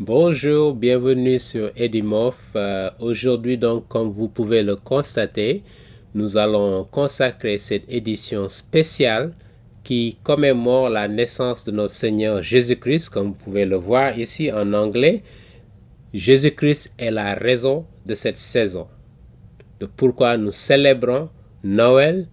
Bonjour, bienvenue sur Edimof. Aujourd'hui donc, comme vous pouvez le constater, nous allons consacrer cette édition spéciale qui commémore la naissance de notre Seigneur Jésus-Christ, comme vous pouvez le voir ici en anglais. Jésus-Christ est la raison de cette saison, de pourquoi nous célébrons Noël,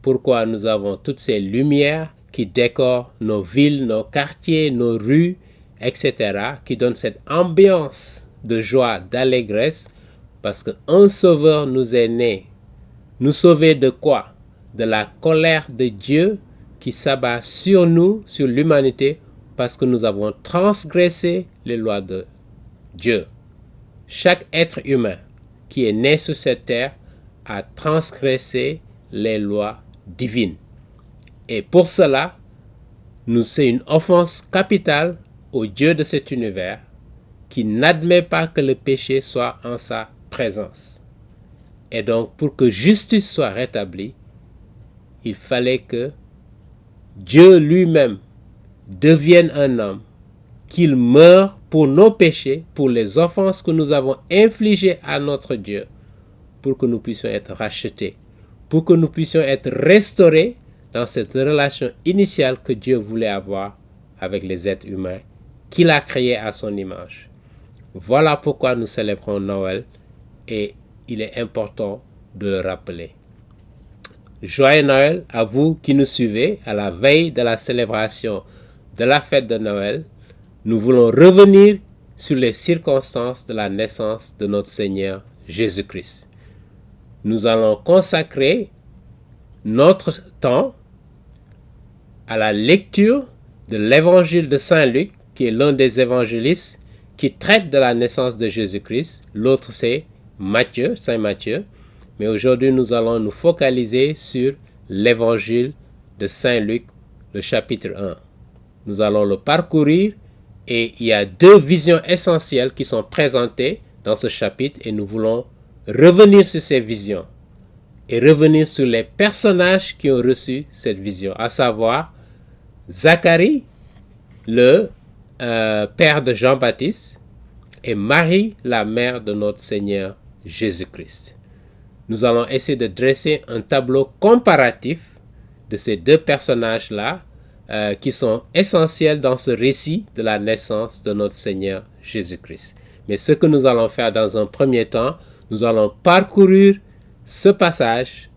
pourquoi nous avons toutes ces lumières qui décorent nos villes, nos quartiers, nos rues, etc., qui donnent cette ambiance de joie, d'allégresse, parce qu'un sauveur nous est né. Nous sauver de quoi? De la colère de Dieu qui s'abat sur nous, sur l'humanité, parce que nous avons transgressé les lois de Dieu. Chaque être humain qui est né sur cette terre a transgressé les lois divines. Et pour cela, c'est une offense capitale au Dieu de cet univers qui n'admet pas que le péché soit en sa présence. Et donc, pour que justice soit rétablie, il fallait que Dieu lui-même devienne un homme, qu'il meure pour nos péchés, pour les offenses que nous avons infligées à notre Dieu, pour que nous puissions être rachetés, pour que nous puissions être restaurés dans cette relation initiale que Dieu voulait avoir avec les êtres humains, qu'il a créés à son image. Voilà pourquoi nous célébrons Noël et il est important de le rappeler. Joyeux Noël à vous qui nous suivez à la veille de la célébration de la fête de Noël. Nous voulons revenir sur les circonstances de la naissance de notre Seigneur Jésus-Christ. Nous allons consacrer notre temps à la lecture de l'évangile de Saint Luc, qui est l'un des évangélistes qui traite de la naissance de Jésus-Christ. L'autre, c'est Matthieu, Saint Matthieu. Mais aujourd'hui, nous allons nous focaliser sur l'évangile de Saint Luc, le chapitre 1. Nous allons le parcourir et il y a deux visions essentielles qui sont présentées dans ce chapitre et nous voulons revenir sur ces visions et revenir sur les personnages qui ont reçu cette vision, à savoir Zacharie, le père de Jean-Baptiste, et Marie, la mère de notre Seigneur Jésus-Christ. Nous allons essayer de dresser un tableau comparatif de ces deux personnages-là qui sont essentiels dans ce récit de la naissance de notre Seigneur Jésus-Christ. Mais ce que nous allons faire dans un premier temps, nous allons parcourir ce passage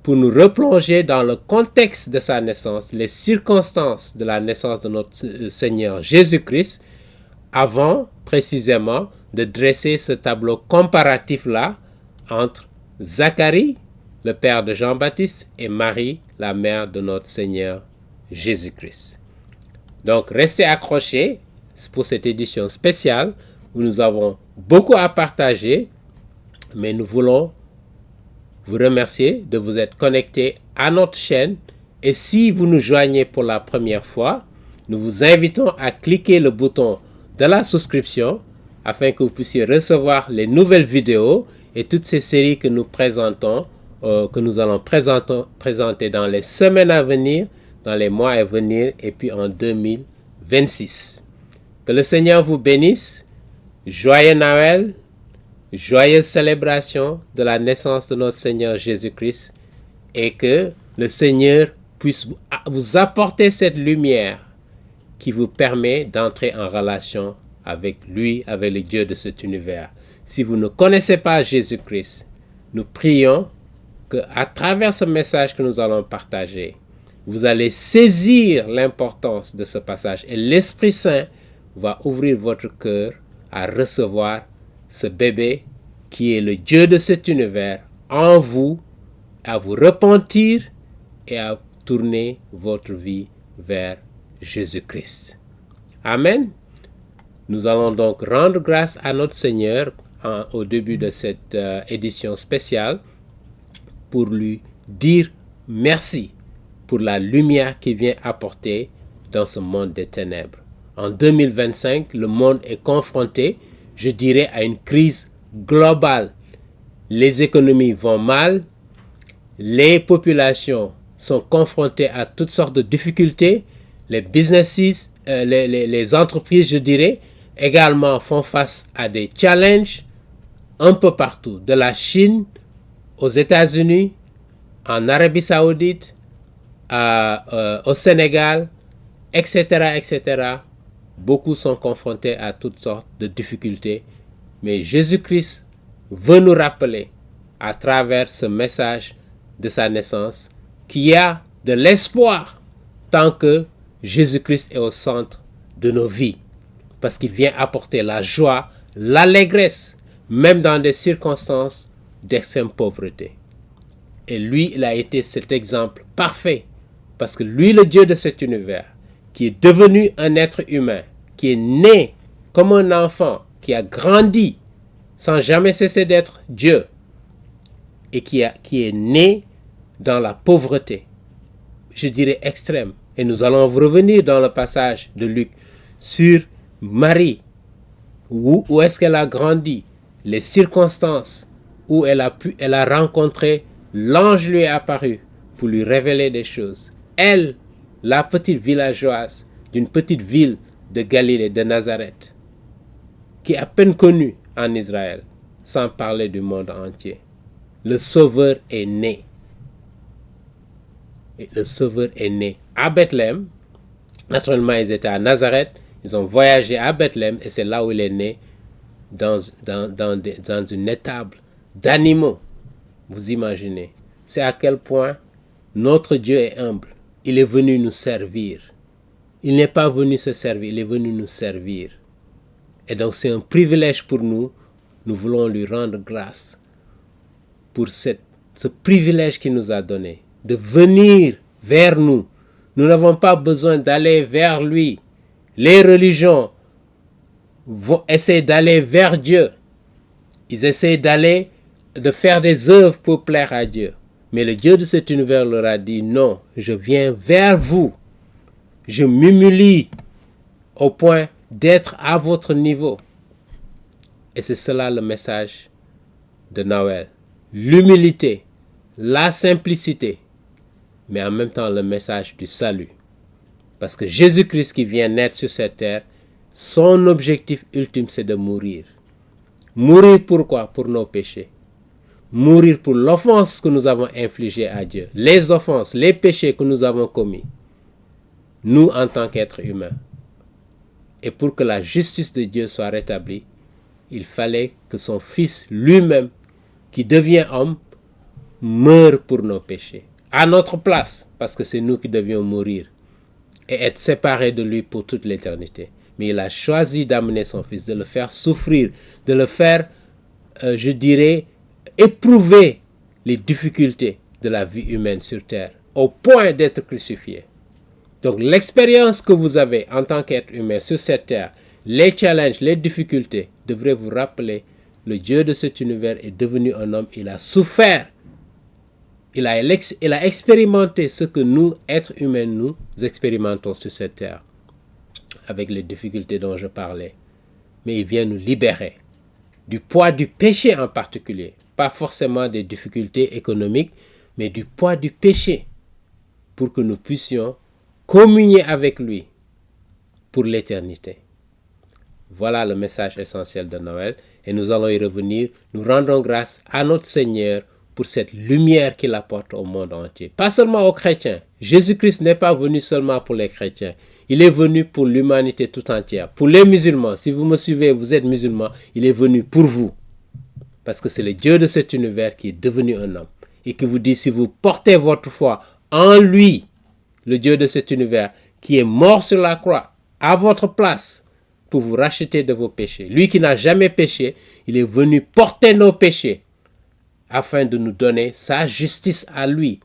pour nous replonger dans le contexte de sa naissance, les circonstances de la naissance de notre Seigneur Jésus-Christ, avant précisément de dresser ce tableau comparatif-là entre Zacharie, le père de Jean-Baptiste, et Marie, la mère de notre Seigneur Jésus-Christ. Donc, restez accrochés pour cette édition spéciale où nous avons beaucoup à partager, mais nous voulons vous remercier de vous être connectés à notre chaîne. Et si vous nous joignez pour la première fois, nous vous invitons à cliquer le bouton de la souscription afin que vous puissiez recevoir les nouvelles vidéos et toutes ces séries que nous présentons, que nous allons présenter dans les semaines à venir, dans les mois à venir et puis en 2026. Que le Seigneur vous bénisse. Joyeux Noël. Joyeuse célébration de la naissance de notre Seigneur Jésus-Christ et que le Seigneur puisse vous apporter cette lumière qui vous permet d'entrer en relation avec lui, avec le Dieu de cet univers. Si vous ne connaissez pas Jésus-Christ, nous prions qu'à travers ce message que nous allons partager, vous allez saisir l'importance de ce passage et l'Esprit Saint va ouvrir votre cœur à recevoir ce bébé qui est le Dieu de cet univers en vous, à vous repentir et à tourner votre vie vers Jésus-Christ. Amen. Nous allons donc rendre grâce à notre Seigneur au début de cette édition spéciale pour lui dire merci pour la lumière qu'il vient apporter dans ce monde des ténèbres. En 2025, le monde est confronté, je dirais, à une crise globale. Les économies vont mal, les populations sont confrontées à toutes sortes de difficultés, les businesses, les entreprises, je dirais, également font face à des challenges un peu partout, de la Chine aux États-Unis, en Arabie Saoudite, au Sénégal, etc., etc. Beaucoup sont confrontés à toutes sortes de difficultés, mais Jésus-Christ veut nous rappeler à travers ce message de sa naissance qu'il y a de l'espoir tant que Jésus-Christ est au centre de nos vies, parce qu'il vient apporter la joie, l'allégresse, même dans des circonstances d'extrême pauvreté. Et lui, il a été cet exemple parfait, parce que lui, le Dieu de cet univers, qui est devenu un être humain, qui est né comme un enfant, qui a grandi sans jamais cesser d'être Dieu, et qui est né dans la pauvreté, je dirais extrême. Et nous allons revenir dans le passage de Luc sur Marie, où est-ce qu'elle a grandi, les circonstances où elle a rencontré, l'ange lui est apparu pour lui révéler des choses. Elle, la petite villageoise d'une petite ville de Galilée, de Nazareth, qui est à peine connue en Israël, sans parler du monde entier. Le Sauveur est né. Et le Sauveur est né à Bethléem. Naturellement, ils étaient à Nazareth. Ils ont voyagé à Bethléem et c'est là où il est né, dans une étable d'animaux. Vous imaginez. C'est à quel point notre Dieu est humble. Il est venu nous servir. Il n'est pas venu se servir, il est venu nous servir. Et donc c'est un privilège pour nous. Nous voulons lui rendre grâce pour ce privilège qu'il nous a donné, de venir vers nous. Nous n'avons pas besoin d'aller vers lui. Les religions vont essayer d'aller vers Dieu. Ils essaient de faire des œuvres pour plaire à Dieu. Mais le Dieu de cet univers leur a dit, non, je viens vers vous. Je m'humilie au point d'être à votre niveau. Et c'est cela le message de Noël. L'humilité, la simplicité, mais en même temps le message du salut. Parce que Jésus-Christ qui vient naître sur cette terre, son objectif ultime c'est de mourir. Mourir pourquoi? Pour nos péchés. Mourir pour l'offense que nous avons infligée à Dieu. Les offenses, les péchés que nous avons commis. Nous en tant qu'êtres humains. Et pour que la justice de Dieu soit rétablie, il fallait que son Fils lui-même, qui devient homme, meure pour nos péchés. À notre place, parce que c'est nous qui devions mourir et être séparés de lui pour toute l'éternité. Mais il a choisi d'amener son Fils, de le faire souffrir, de le faire, je dirais, éprouver les difficultés de la vie humaine sur terre, au point d'être crucifié. Donc l'expérience que vous avez en tant qu'être humain sur cette terre, les challenges, les difficultés, devraient vous rappeler le Dieu de cet univers est devenu un homme, il a souffert, il a expérimenté ce que nous, êtres humains, nous expérimentons sur cette terre, avec les difficultés dont je parlais. Mais il vient nous libérer du poids du péché en particulier, pas forcément des difficultés économiques, mais du poids du péché, pour que nous puissions communier avec lui pour l'éternité. Voilà le message essentiel de Noël et nous allons y revenir. Nous rendons grâce à notre Seigneur pour cette lumière qu'il apporte au monde entier. Pas seulement aux chrétiens. Jésus-Christ n'est pas venu seulement pour les chrétiens. Il est venu pour l'humanité tout entière. Pour les musulmans, si vous me suivez, vous êtes musulmans, il est venu pour vous. Parce que c'est le Dieu de cet univers qui est devenu un homme. Et qui vous dit, si vous portez votre foi en lui, le Dieu de cet univers, qui est mort sur la croix, à votre place, pour vous racheter de vos péchés. Lui qui n'a jamais péché, il est venu porter nos péchés afin de nous donner sa justice à lui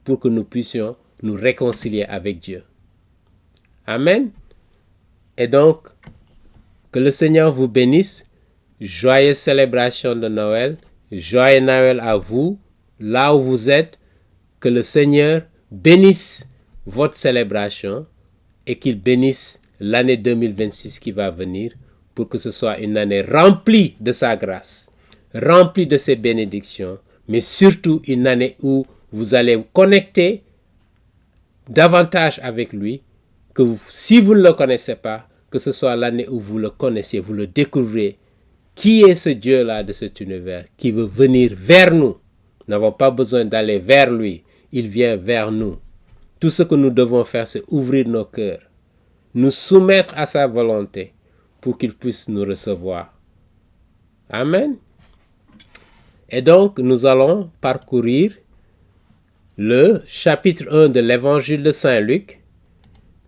pour que nous puissions nous réconcilier avec Dieu. Amen. Et donc, que le Seigneur vous bénisse. Joyeuse célébration de Noël. Joyeux Noël à vous, là où vous êtes. Que le Seigneur bénisse votre célébration et qu'il bénisse l'année 2026 qui va venir pour que ce soit une année remplie de sa grâce, remplie de ses bénédictions, mais surtout une année où vous allez vous connecter davantage avec lui, que si vous ne le connaissez pas, que ce soit l'année où vous le connaissiez, vous le découvrez. Qui est ce Dieu-là de cet univers qui veut venir vers nous? Nous n'avons pas besoin d'aller vers lui. Il vient vers nous. Tout ce que nous devons faire, c'est ouvrir nos cœurs, nous soumettre à sa volonté pour qu'il puisse nous recevoir. Amen. Et donc, nous allons parcourir le chapitre 1 de l'évangile de Saint Luc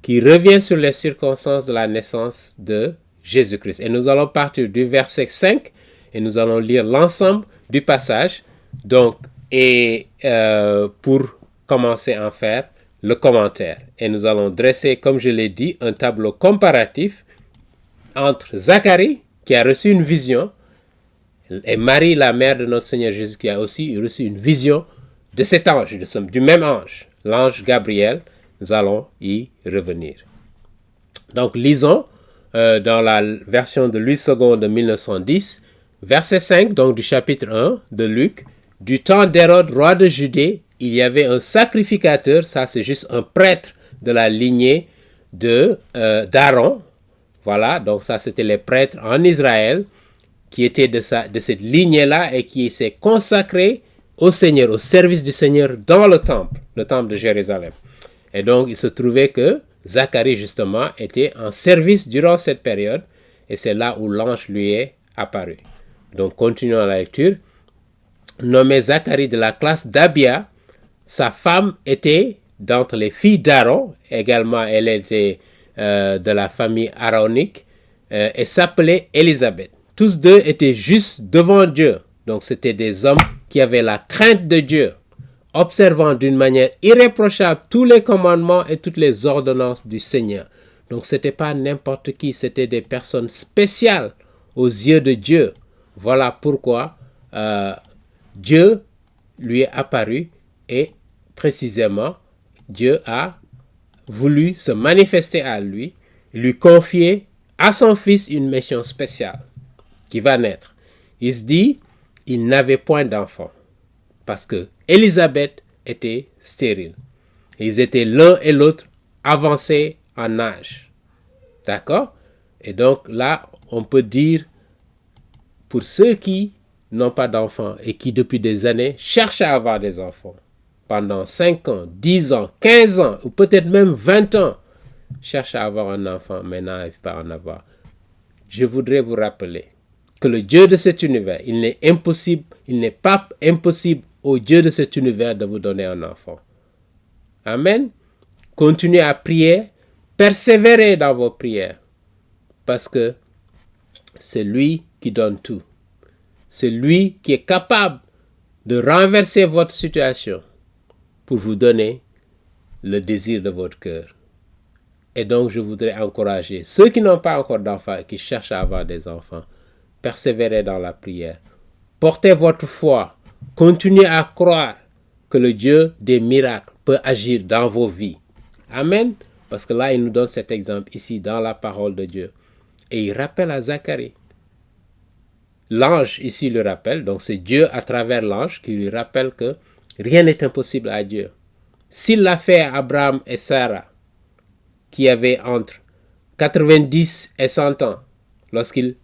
qui revient sur les circonstances de la naissance de Jésus-Christ. Et nous allons partir du verset 5 et nous allons lire l'ensemble du passage. Donc, pour commencer à en faire le commentaire. Et nous allons dresser, comme je l'ai dit, un tableau comparatif entre Zacharie, qui a reçu une vision, et Marie, la mère de notre Seigneur Jésus, qui a aussi reçu une vision de cet ange, du même ange, l'ange Gabriel. Nous allons y revenir. Donc, lisons dans la version de Louis II de 1910, verset 5, donc du chapitre 1 de Luc. Du temps d'Hérode, roi de Judée, il y avait un sacrificateur, ça c'est juste un prêtre de la lignée d'Aaron. Voilà, donc ça c'était les prêtres en Israël qui étaient de cette lignée-là et qui s'est consacré au Seigneur, au service du Seigneur dans le temple de Jérusalem. Et donc il se trouvait que Zacharie justement était en service durant cette période et c'est là où l'ange lui est apparu. Donc continuons la lecture. Nommé Zacharie de la classe d'Abia, sa femme était d'entre les filles d'Aaron, également elle était de la famille aaronique et s'appelait Élisabeth. Tous deux étaient justes devant Dieu. Donc c'était des hommes qui avaient la crainte de Dieu, observant d'une manière irréprochable tous les commandements et toutes les ordonnances du Seigneur. Donc ce n'était pas n'importe qui, c'était des personnes spéciales aux yeux de Dieu. Voilà pourquoi Dieu lui est apparu et précisément Dieu a voulu se manifester à lui, lui confier à son fils une mission spéciale qui va naître. Il se dit, il n'avait point d'enfant parce que Élisabeth était stérile. Ils étaient l'un et l'autre avancés en âge. D'accord? Et donc là, on peut dire, pour ceux qui n'ont pas d'enfants et qui depuis des années cherchent à avoir des enfants, pendant 5 ans, 10 ans, 15 ans, ou peut-être même 20 ans, cherchent à avoir un enfant, mais n'arrivent pas à en avoir. Je voudrais vous rappeler que le Dieu de cet univers, il n'est pas impossible au Dieu de cet univers de vous donner un enfant. Amen. Continuez à prier, persévérez dans vos prières, parce que c'est lui qui donne tout. C'est lui qui est capable de renverser votre situation pour vous donner le désir de votre cœur. Et donc, je voudrais encourager ceux qui n'ont pas encore d'enfants et qui cherchent à avoir des enfants, persévérez dans la prière. Portez votre foi. Continuez à croire que le Dieu des miracles peut agir dans vos vies. Amen. Parce que là, il nous donne cet exemple ici dans la parole de Dieu. Et il rappelle à Zacharie. L'ange ici le rappelle. Donc c'est Dieu à travers l'ange qui lui rappelle que rien n'est impossible à Dieu. S'il l'a fait à Abraham et Sarah, qui avaient entre 90 et 100 ans, lorsqu'ils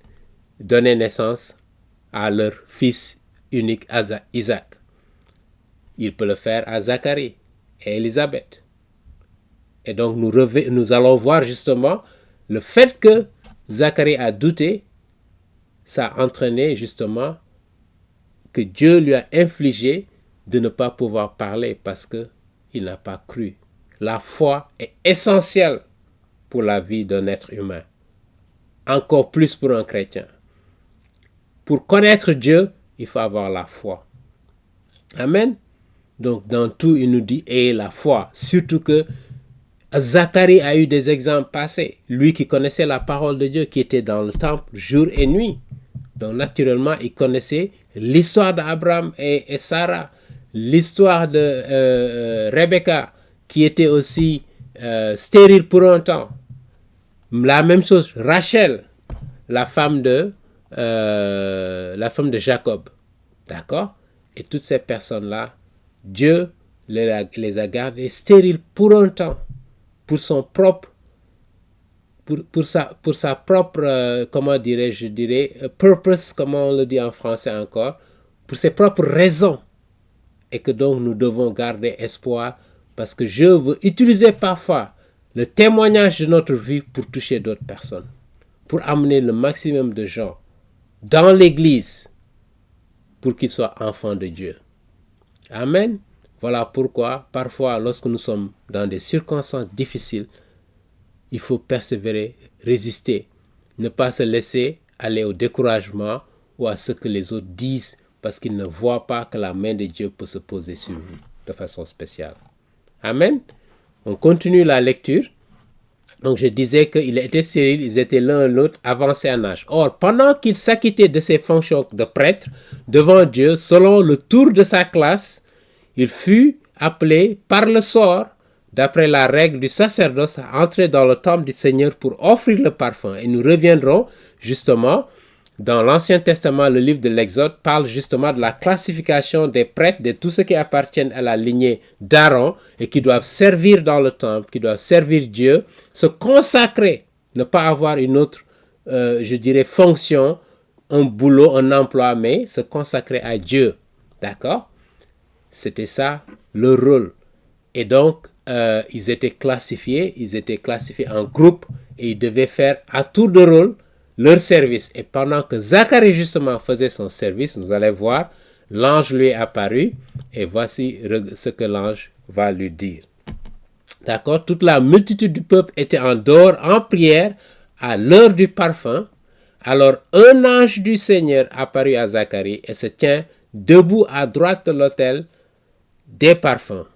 donnaient naissance à leur fils unique Isaac, il peut le faire à Zacharie et Élisabeth. Et donc nous allons voir justement le fait que Zacharie a douté, ça a entraîné justement que Dieu lui a infligé de ne pas pouvoir parler parce qu'il n'a pas cru. La foi est essentielle pour la vie d'un être humain, encore plus pour un chrétien. Pour connaître Dieu, il faut avoir la foi. Amen. Donc dans tout, il nous dit, ayez la foi. Surtout que Zacharie a eu des exemples passés. Lui qui connaissait la parole de Dieu, qui était dans le temple jour et nuit. Donc naturellement, il connaissait l'histoire d'Abraham et Sarah, l'histoire de Rebecca, qui était aussi stérile pour un temps. La même chose, Rachel, la femme de Jacob. D'accord? Et toutes ces personnes-là, Dieu les a gardées stériles pour un temps, pour son propre pour sa propre, comment dirais-je, purpose, comment on le dit en français encore, pour ses propres raisons. Et que donc nous devons garder espoir parce que Dieu veut utiliser parfois le témoignage de notre vie pour toucher d'autres personnes, pour amener le maximum de gens dans l'église pour qu'ils soient enfants de Dieu. Amen. Voilà pourquoi parfois lorsque nous sommes dans des circonstances difficiles, il faut persévérer, résister, ne pas se laisser aller au découragement ou à ce que les autres disent parce qu'ils ne voient pas que la main de Dieu peut se poser sur vous de façon spéciale. Amen. On continue la lecture. Donc je disais qu'ils étaient stériles, ils étaient l'un et l'autre avancés en âge. Or, pendant qu'il s'acquittait de ses fonctions de prêtre devant Dieu, selon le tour de sa classe, il fut appelé par le sort, d'après la règle du sacerdoce, à entrer dans le temple du Seigneur pour offrir le parfum. Et nous reviendrons justement dans l'Ancien Testament, le livre de l'Exode parle justement de la classification des prêtres, de tous ceux qui appartiennent à la lignée d'Aaron et qui doivent servir dans le temple, qui doivent servir Dieu, se consacrer, ne pas avoir une autre, fonction, un boulot, un emploi, mais se consacrer à Dieu. D'accord? C'était ça le rôle. Et donc, ils étaient classifiés en groupes et ils devaient faire à tour de rôle leur service. Et pendant que Zacharie justement faisait son service, nous allons voir, l'ange lui est apparu et voici ce que l'ange va lui dire. D'accord? Toute la multitude du peuple était en dehors en prière à l'heure du parfum. Alors un ange du Seigneur apparut à Zacharie et se tient debout à droite de l'autel des parfums.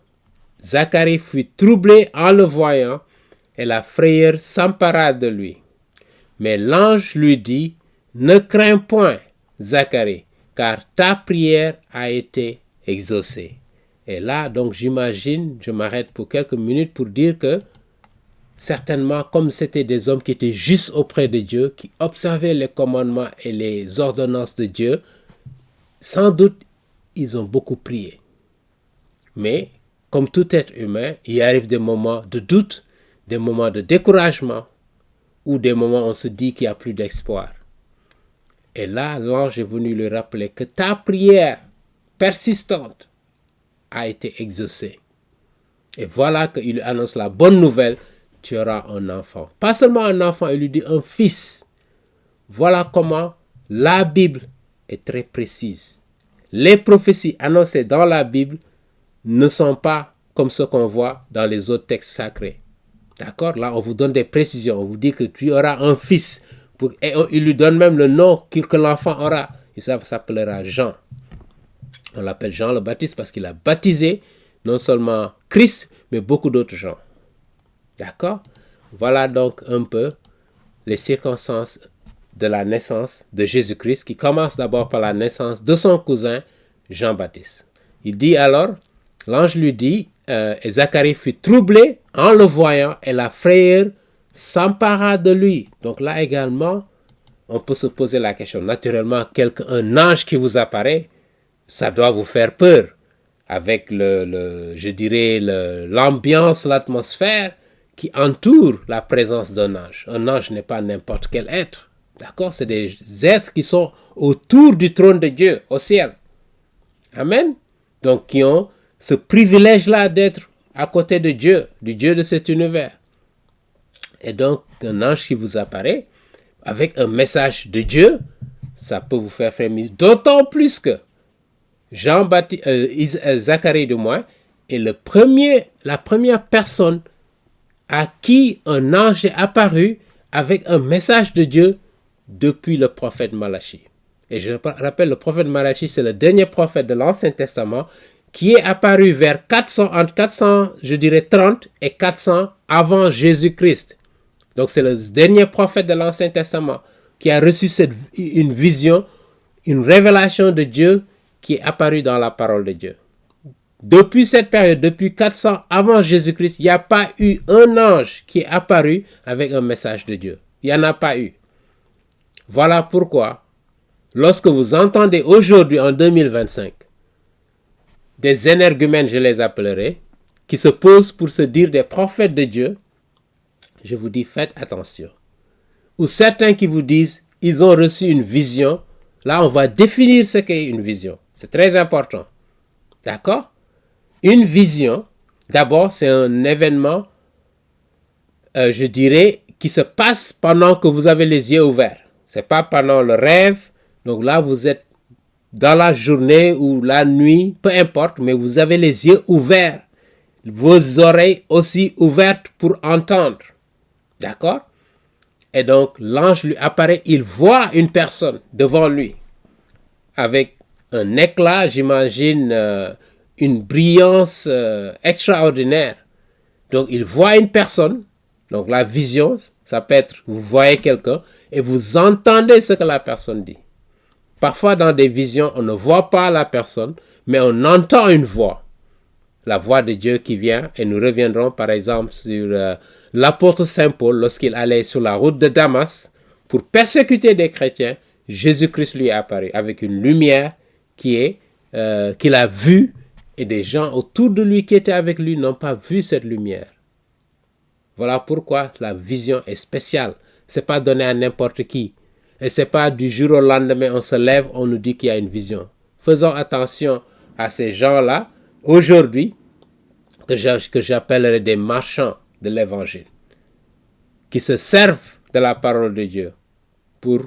Zacharie fut troublé en le voyant et la frayeur s'empara de lui. Mais l'ange lui dit, ne crains point, Zacharie, car ta prière a été exaucée. Et là, donc j'imagine, je m'arrête pour quelques minutes pour dire que certainement, comme c'était des hommes qui étaient justes auprès de Dieu, qui observaient les commandements et les ordonnances de Dieu, sans doute, ils ont beaucoup prié. Mais, comme tout être humain, il arrive des moments de doute, des moments de découragement, ou des moments où on se dit qu'il n'y a plus d'espoir. Et là, l'ange est venu lui rappeler que ta prière persistante a été exaucée. Et voilà qu'il lui annonce la bonne nouvelle, tu auras un enfant. Pas seulement un enfant, il lui dit un fils. Voilà comment la Bible est très précise. Les prophéties annoncées dans la Bible ne sont pas comme ce qu'on voit dans les autres textes sacrés. D'accord? Là, on vous donne des précisions. On vous dit que tu auras un fils. Et il lui donne même le nom que l'enfant aura. Et ça s'appellera Jean. On l'appelle Jean le Baptiste parce qu'il a baptisé non seulement Christ, mais beaucoup d'autres gens. D'accord? Voilà donc un peu les circonstances de la naissance de Jésus-Christ, qui commence d'abord par la naissance de son cousin Jean-Baptiste. Il dit alors, l'ange lui dit, et Zacharie fut troublé en le voyant et la frayeur s'empara de lui. Donc là également, on peut se poser la question. Naturellement, un ange qui vous apparaît, ça doit vous faire peur. Avec l'ambiance, l'atmosphère qui entoure la présence d'un ange. Un ange n'est pas n'importe quel être. D'accord? C'est des êtres qui sont autour du trône de Dieu, au ciel. Amen? Donc, qui ont ce privilège-là d'être à côté de Dieu, du Dieu de cet univers. Et donc, un ange qui vous apparaît avec un message de Dieu, ça peut vous faire frémir. D'autant plus que Zacharie de moi est la première personne à qui un ange est apparu avec un message de Dieu depuis le prophète Malachie. Et je rappelle, le prophète Malachie, c'est le dernier prophète de l'Ancien Testament qui est apparu vers entre 430 et 400 avant Jésus-Christ. Donc c'est le dernier prophète de l'Ancien Testament qui a reçu une vision, une révélation de Dieu qui est apparue dans la parole de Dieu. Depuis cette période, depuis 400 avant Jésus-Christ, il n'y a pas eu un ange qui est apparu avec un message de Dieu. Il n'y en a pas eu. Voilà pourquoi, lorsque vous entendez aujourd'hui, en 2025, des énergumènes, je les appellerai, qui se posent pour se dire des prophètes de Dieu, je vous dis, faites attention. ou certains qui vous disent ils ont reçu une vision. Là, on va définir ce qu'est une vision. C'est très important. D'accord? Une vision, d'abord, c'est un événement, je dirais, qui se passe pendant que vous avez les yeux ouverts. Ce n'est pas pendant le rêve. Donc là, vous êtes dans la journée ou la nuit, peu importe, mais vous avez les yeux ouverts. Vos oreilles aussi ouvertes pour entendre. D'accord? Et donc, l'ange lui apparaît, il voit une personne devant lui, avec un éclat, j'imagine, une brillance extraordinaire. Donc, il voit une personne. Donc, la vision, ça peut être, vous voyez quelqu'un et vous entendez ce que la personne dit. Parfois, dans des visions, on ne voit pas la personne, mais on entend une voix. La voix de Dieu qui vient, et nous reviendrons par exemple sur l'apôtre Saint Paul, lorsqu'il allait sur la route de Damas pour persécuter des chrétiens. Jésus-Christ lui est apparu avec une lumière qu'il a vue, et des gens autour de lui qui étaient avec lui n'ont pas vu cette lumière. Voilà pourquoi la vision est spéciale. Ce n'est pas donné à n'importe qui. Et ce n'est pas du jour au lendemain, on se lève, on nous dit qu'il y a une vision. Faisons attention à ces gens-là, aujourd'hui, que j'appellerais des marchands de l'évangile, qui se servent de la parole de Dieu pour,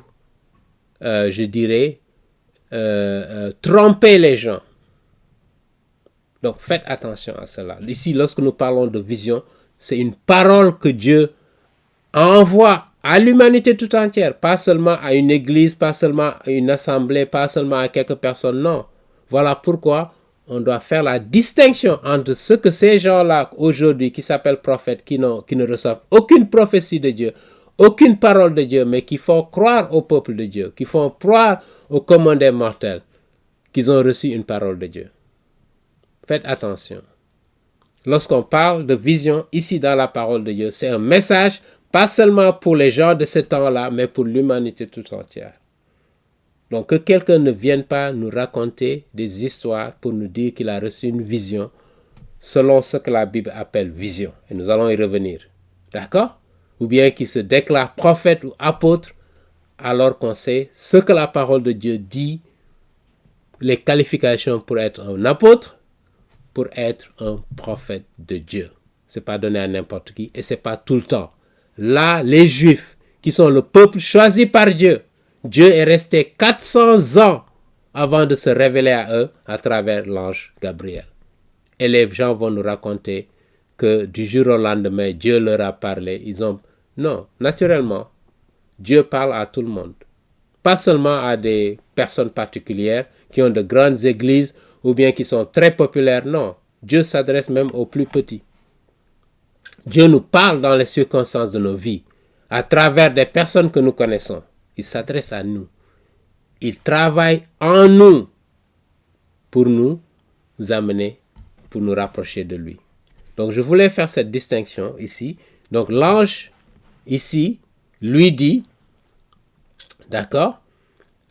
je dirais, tromper les gens. Donc faites attention à cela. Ici, lorsque nous parlons de vision, c'est une parole que Dieu envoie à l'humanité tout entière, pas seulement à une église, pas seulement à une assemblée, pas seulement à quelques personnes, non. Voilà pourquoi on doit faire la distinction entre ce que ces gens-là aujourd'hui qui s'appellent prophètes, qui ne reçoivent aucune prophétie de Dieu, aucune parole de Dieu, mais qui font croire au peuple de Dieu, qui font croire aux communs des mortels qu'ils ont reçu une parole de Dieu. Faites attention. Lorsqu'on parle de vision ici dans la parole de Dieu, c'est un message pas seulement pour les gens de ce temps-là, mais pour l'humanité tout entière. Donc que quelqu'un ne vienne pas nous raconter des histoires pour nous dire qu'il a reçu une vision selon ce que la Bible appelle vision. Et nous allons y revenir. D'accord? Ou bien qu'il se déclare prophète ou apôtre alors qu'on sait ce que la parole de Dieu dit, les qualifications pour être un apôtre, pour être un prophète de Dieu. Ce n'est pas donné à n'importe qui et ce n'est pas tout le temps. Là, les Juifs, qui sont le peuple choisi par Dieu, Dieu est resté 400 ans avant de se révéler à eux à travers l'ange Gabriel. Et les gens vont nous raconter que du jour au lendemain, Dieu leur a parlé. Non, naturellement, Dieu parle à tout le monde. Pas seulement à des personnes particulières qui ont de grandes églises ou bien qui sont très populaires. Non, Dieu s'adresse même aux plus petits. Dieu nous parle dans les circonstances de nos vies, à travers des personnes que nous connaissons. Il s'adresse à nous. Il travaille en nous pour nous amener, pour nous rapprocher de lui. Donc je voulais faire cette distinction ici. Donc l'ange, ici, lui dit, d'accord,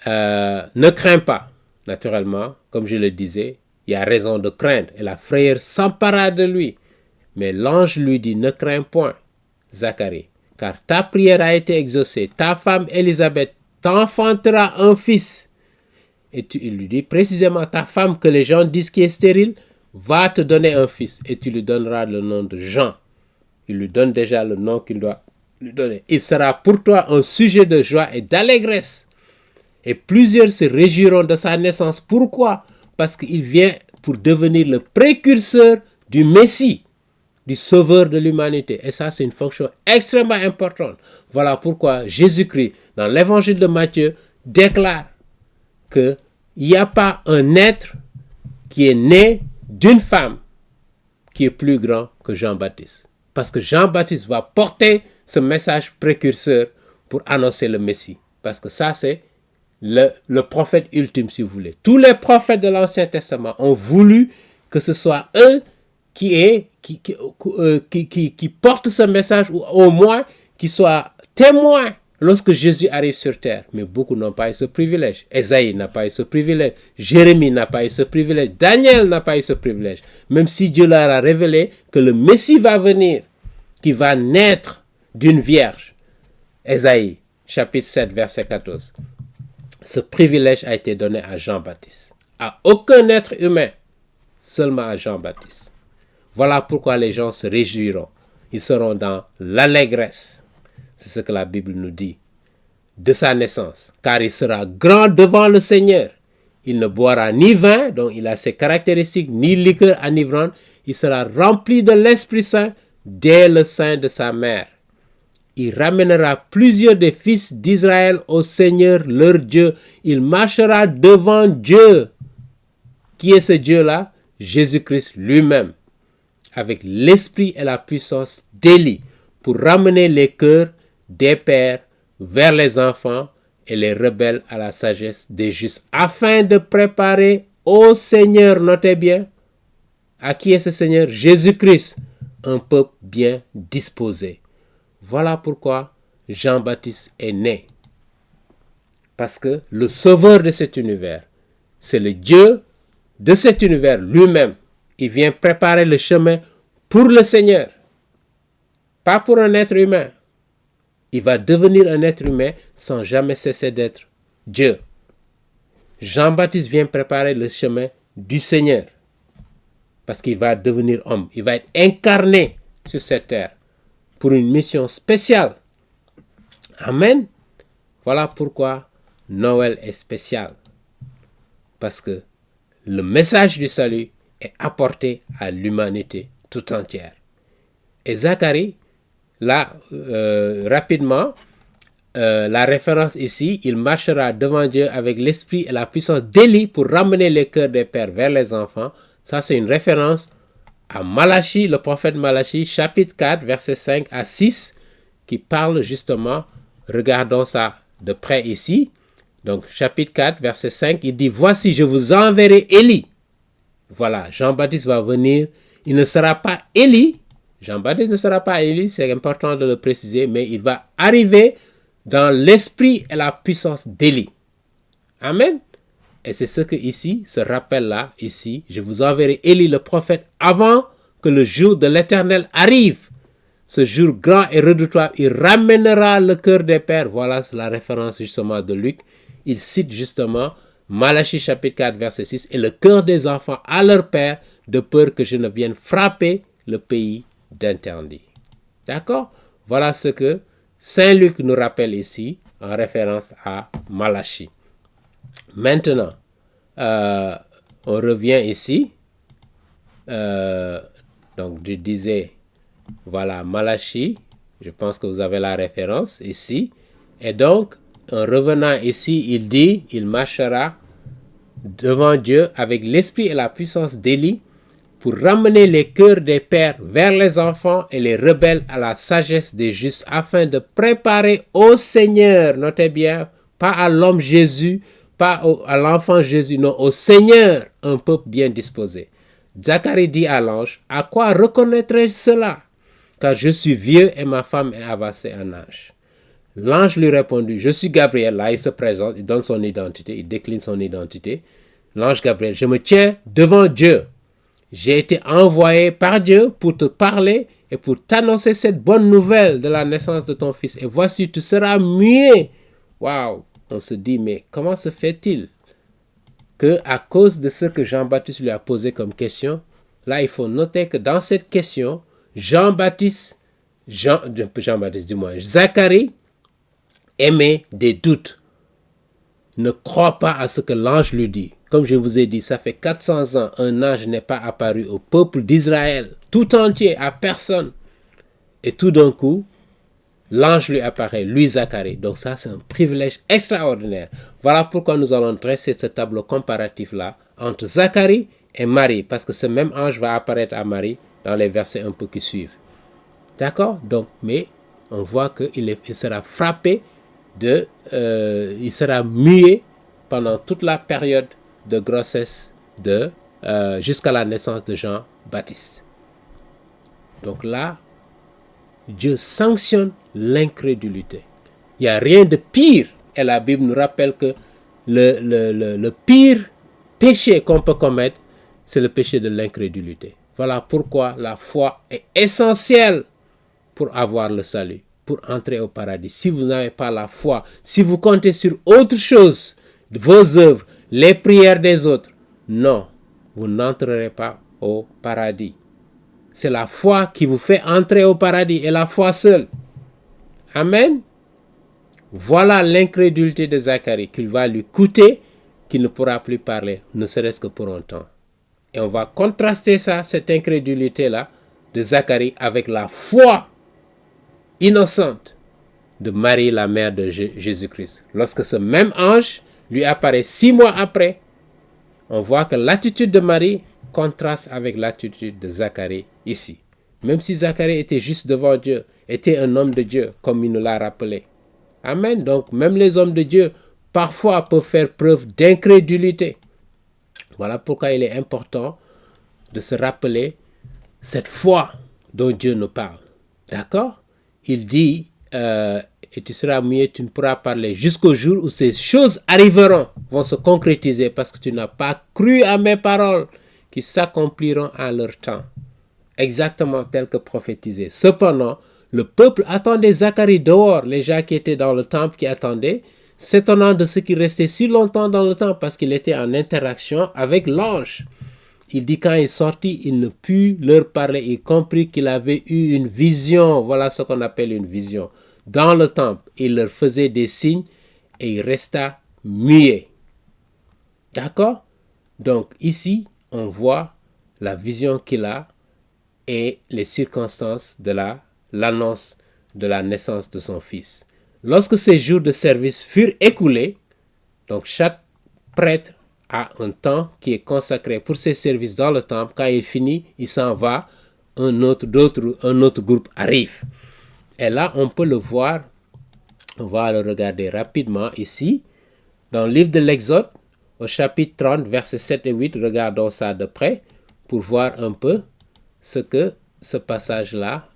ne crains pas. Naturellement, comme je le disais, il y a raison de craindre. Et la frayeur s'empara de lui. Mais l'ange lui dit, ne crains point, Zacharie, car ta prière a été exaucée. Ta femme Élisabeth t'enfantera un fils. Et il lui dit précisément, ta femme que les gens disent qui est stérile, va te donner un fils. Et tu lui donneras le nom de Jean. Il lui donne déjà le nom qu'il doit lui donner. Il sera pour toi un sujet de joie et d'allégresse. Et plusieurs se réjouiront de sa naissance. Pourquoi? Parce qu'il vient pour devenir le précurseur du Messie, du sauveur de l'humanité. Et ça, c'est une fonction extrêmement importante. Voilà pourquoi Jésus-Christ, dans l'évangile de Matthieu, déclare qu'il n'y a pas un être qui est né d'une femme qui est plus grand que Jean-Baptiste. Parce que Jean-Baptiste va porter ce message précurseur pour annoncer le Messie. Parce que ça, c'est le prophète ultime, si vous voulez. Tous les prophètes de l'Ancien Testament ont voulu que ce soit eux qui portent ce message, ou au moins qui soient témoins lorsque Jésus arrive sur terre. Mais beaucoup n'ont pas eu ce privilège. Ésaïe n'a pas eu ce privilège. Jérémie n'a pas eu ce privilège. Daniel n'a pas eu ce privilège. Même si Dieu leur a révélé que le Messie va venir, qui va naître d'une vierge. Ésaïe chapitre 7, verset 14. Ce privilège a été donné à Jean-Baptiste. À aucun être humain, seulement à Jean-Baptiste. Voilà pourquoi les gens se réjouiront. Ils seront dans l'allégresse. C'est ce que la Bible nous dit de sa naissance. Car il sera grand devant le Seigneur. Il ne boira ni vin, dont il a ses caractéristiques, ni liqueur enivrante. Il sera rempli de l'Esprit Saint dès le sein de sa mère. Il ramènera plusieurs des fils d'Israël au Seigneur leur Dieu. Il marchera devant Dieu. Qui est ce Dieu-là? Jésus-Christ lui-même, avec l'esprit et la puissance d'Élie, pour ramener les cœurs des pères vers les enfants et les rebelles à la sagesse des justes, afin de préparer au Seigneur, notez bien, à qui est ce Seigneur? Jésus-Christ, un peuple bien disposé. Voilà pourquoi Jean-Baptiste est né. Parce que le sauveur de cet univers, c'est le Dieu de cet univers lui-même. Il vient préparer le chemin pour le Seigneur, pas pour un être humain. Il va devenir un être humain sans jamais cesser d'être Dieu. Jean-Baptiste vient préparer le chemin du Seigneur, parce qu'il va devenir homme. Il va être incarné sur cette terre pour une mission spéciale. Amen. Voilà pourquoi Noël est spécial. Parce que le message du salut est apporté à l'humanité tout entière. Et Zacharie, là, rapidement, la référence ici, il marchera devant Dieu avec l'esprit et la puissance d'Élie pour ramener les cœurs des pères vers les enfants. Ça, c'est une référence à Malachie, le prophète Malachie, chapitre 4, versets 5 à 6, qui parle justement, regardons ça de près ici. Donc, chapitre 4, verset 5, il dit, « Voici, je vous enverrai Élie. » Voilà, Jean-Baptiste va venir. Il ne sera pas Élie. Jean-Baptiste ne sera pas Élie, c'est important de le préciser, mais il va arriver dans l'esprit et la puissance d'Élie. Amen. Et c'est ce que ici, ce rappel-là, ici, je vous enverrai Élie le prophète avant que le jour de l'Éternel arrive. Ce jour grand et redoutable, il ramènera le cœur des pères. Voilà la référence justement de Luc. Il cite justement Malachie chapitre 4 verset 6. Et le cœur des enfants à leur père, de peur que je ne vienne frapper le pays d'interdit. D'accord? Voilà ce que Saint Luc nous rappelle ici en référence à Malachie. Maintenant, on revient ici. Donc, je disais, voilà, Malachie. Je pense que vous avez la référence ici. Et donc, en revenant ici, il dit, il marchera devant Dieu avec l'esprit et la puissance d'Élie pour ramener les cœurs des pères vers les enfants et les rebelles à la sagesse des justes, afin de préparer au Seigneur, notez bien, pas à l'homme Jésus, pas à l'enfant Jésus, non, au Seigneur, un peuple bien disposé. Zacharie dit à l'ange, « À quoi reconnaîtrai-je cela? Car je suis vieux et ma femme est avancée en âge. » L'ange lui répondit, « Je suis Gabriel. » Là, il se présente, il donne son identité, il décline son identité. L'ange Gabriel, « Je me tiens devant Dieu. J'ai été envoyé par Dieu pour te parler et pour t'annoncer cette bonne nouvelle de la naissance de ton fils. Et voici, tu seras muet. » Waouh! On se dit, mais comment se fait-il que, à cause de ce que Jean-Baptiste lui a posé comme question, là, il faut noter que dans cette question, Zacharie émet des doutes, ne croit pas à ce que l'ange lui dit. Comme je vous ai dit, ça fait 400 ans, un ange n'est pas apparu au peuple d'Israël, tout entier, à personne. Et tout d'un coup, l'ange lui apparaît, lui Zacharie. Donc ça, c'est un privilège extraordinaire. Voilà pourquoi nous allons dresser ce tableau comparatif-là entre Zacharie et Marie, parce que ce même ange va apparaître à Marie dans les versets un peu qui suivent. D'accord? Donc, mais on voit qu'il sera frappé il sera muet pendant toute la période de grossesse jusqu'à la naissance de Jean-Baptiste. Donc là, Dieu sanctionne l'incrédulité. Il n'y a rien de pire. Et la Bible nous rappelle que le pire péché qu'on peut commettre, c'est le péché de l'incrédulité. Voilà pourquoi la foi est essentielle pour avoir le salut, pour entrer au paradis. Si vous n'avez pas la foi, si vous comptez sur autre chose, vos œuvres, les prières des autres, non, vous n'entrerez pas au paradis. C'est la foi qui vous fait entrer au paradis et la foi seule. Amen. Voilà l'incrédulité de Zacharie qu'il va lui coûter, qu'il ne pourra plus parler, ne serait-ce que pour un temps. Et on va contraster ça, cette incrédulité-là de Zacharie avec la foi innocente de Marie, la mère de Jésus-Christ. Lorsque ce même ange lui apparaît 6 mois après, on voit que l'attitude de Marie contraste avec l'attitude de Zacharie ici. Même si Zacharie était juste devant Dieu, était un homme de Dieu, comme il nous l'a rappelé. Amen. Donc, même les hommes de Dieu, parfois, peuvent faire preuve d'incrédulité. Voilà pourquoi il est important de se rappeler cette foi dont Dieu nous parle. D'accord? Il dit, et tu seras muet, tu ne pourras parler jusqu'au jour où ces choses arriveront, vont se concrétiser parce que tu n'as pas cru à mes paroles qui s'accompliront à leur temps. Exactement tel que prophétisé. Cependant, le peuple attendait Zacharie dehors, les gens qui étaient dans le temple qui attendaient, s'étonnant de ce qu'il restait si longtemps dans le temple parce qu'il était en interaction avec l'ange. Il dit quand il sortit, il ne put leur parler. Il comprit qu'il avait eu une vision. Voilà ce qu'on appelle une vision. Dans le temple, il leur faisait des signes et il resta muet. D'accord? Donc ici, on voit la vision qu'il a et les circonstances de l'annonce de la naissance de son fils. Lorsque ces jours de service furent écoulés, donc chaque prêtre a un temps qui est consacré pour ses services dans le temple. Quand il finit, il s'en va, un autre groupe arrive. Et là, on peut le voir, on va le regarder rapidement ici, dans le livre de l'Exode, au chapitre 30, versets 7 et 8, regardons ça de près pour voir un peu ce que ce passage-là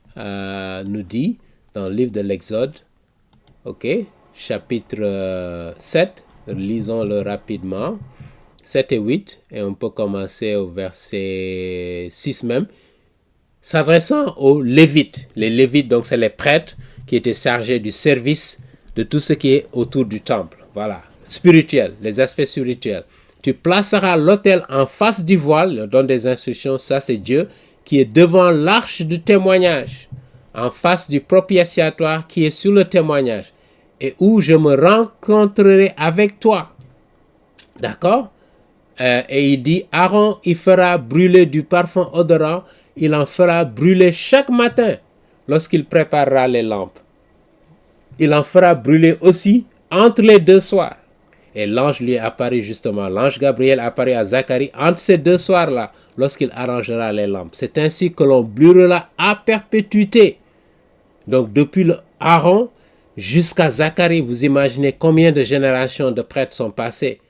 nous dit dans le livre de l'Exode. Ok, chapitre 7, lisons-le rapidement, 7 et 8, et on peut commencer au verset 6 même, s'adressant aux Lévites. Les Lévites, donc c'est les prêtres qui étaient chargés du service de tout ce qui est autour du temple. Voilà, spirituel, les aspects spirituels. Tu placeras l'autel en face du voile, on donne des instructions, ça c'est Dieu, qui est devant l'arche du témoignage, en face du propitiatoire qui est sur le témoignage, et où je me rencontrerai avec toi. D'accord? Et il dit, Aaron, il fera brûler du parfum odorant, il en fera brûler chaque matin lorsqu'il préparera les lampes. Il en fera brûler aussi entre les 2 soirs. Et l'ange lui est apparu justement, l'ange Gabriel apparaît à Zacharie entre ces 2 soirs-là, lorsqu'il arrangera les lampes. C'est ainsi que l'on brûlera à perpétuité. Donc depuis le Aaron jusqu'à Zacharie, vous imaginez combien de générations de prêtres sont passés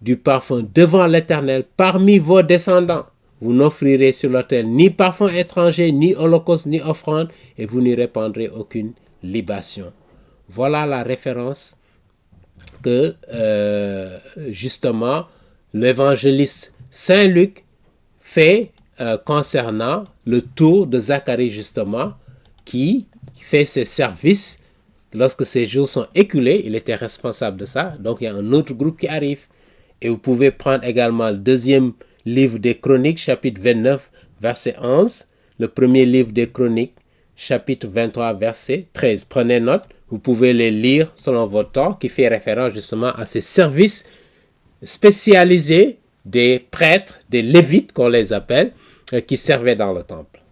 du parfum devant l'Éternel parmi vos descendants. Vous n'offrirez sur l'autel ni parfum étranger, ni holocauste, ni offrande, et vous n'y répandrez aucune libation. Voilà la référence que justement l'évangéliste Saint Luc fait concernant le tour de Zacharie justement, qui fait ses services. Lorsque ces jours sont écoulés, il était responsable de ça. Donc il y a un autre groupe qui arrive. Et vous pouvez prendre également le deuxième livre des Chroniques, chapitre 29, verset 11. Le premier livre des Chroniques, chapitre 23, verset 13. Prenez note, vous pouvez les lire selon votre temps, qui fait référence justement à ces services spécialisés des prêtres, des Lévites qu'on les appelle, qui servaient dans le temple.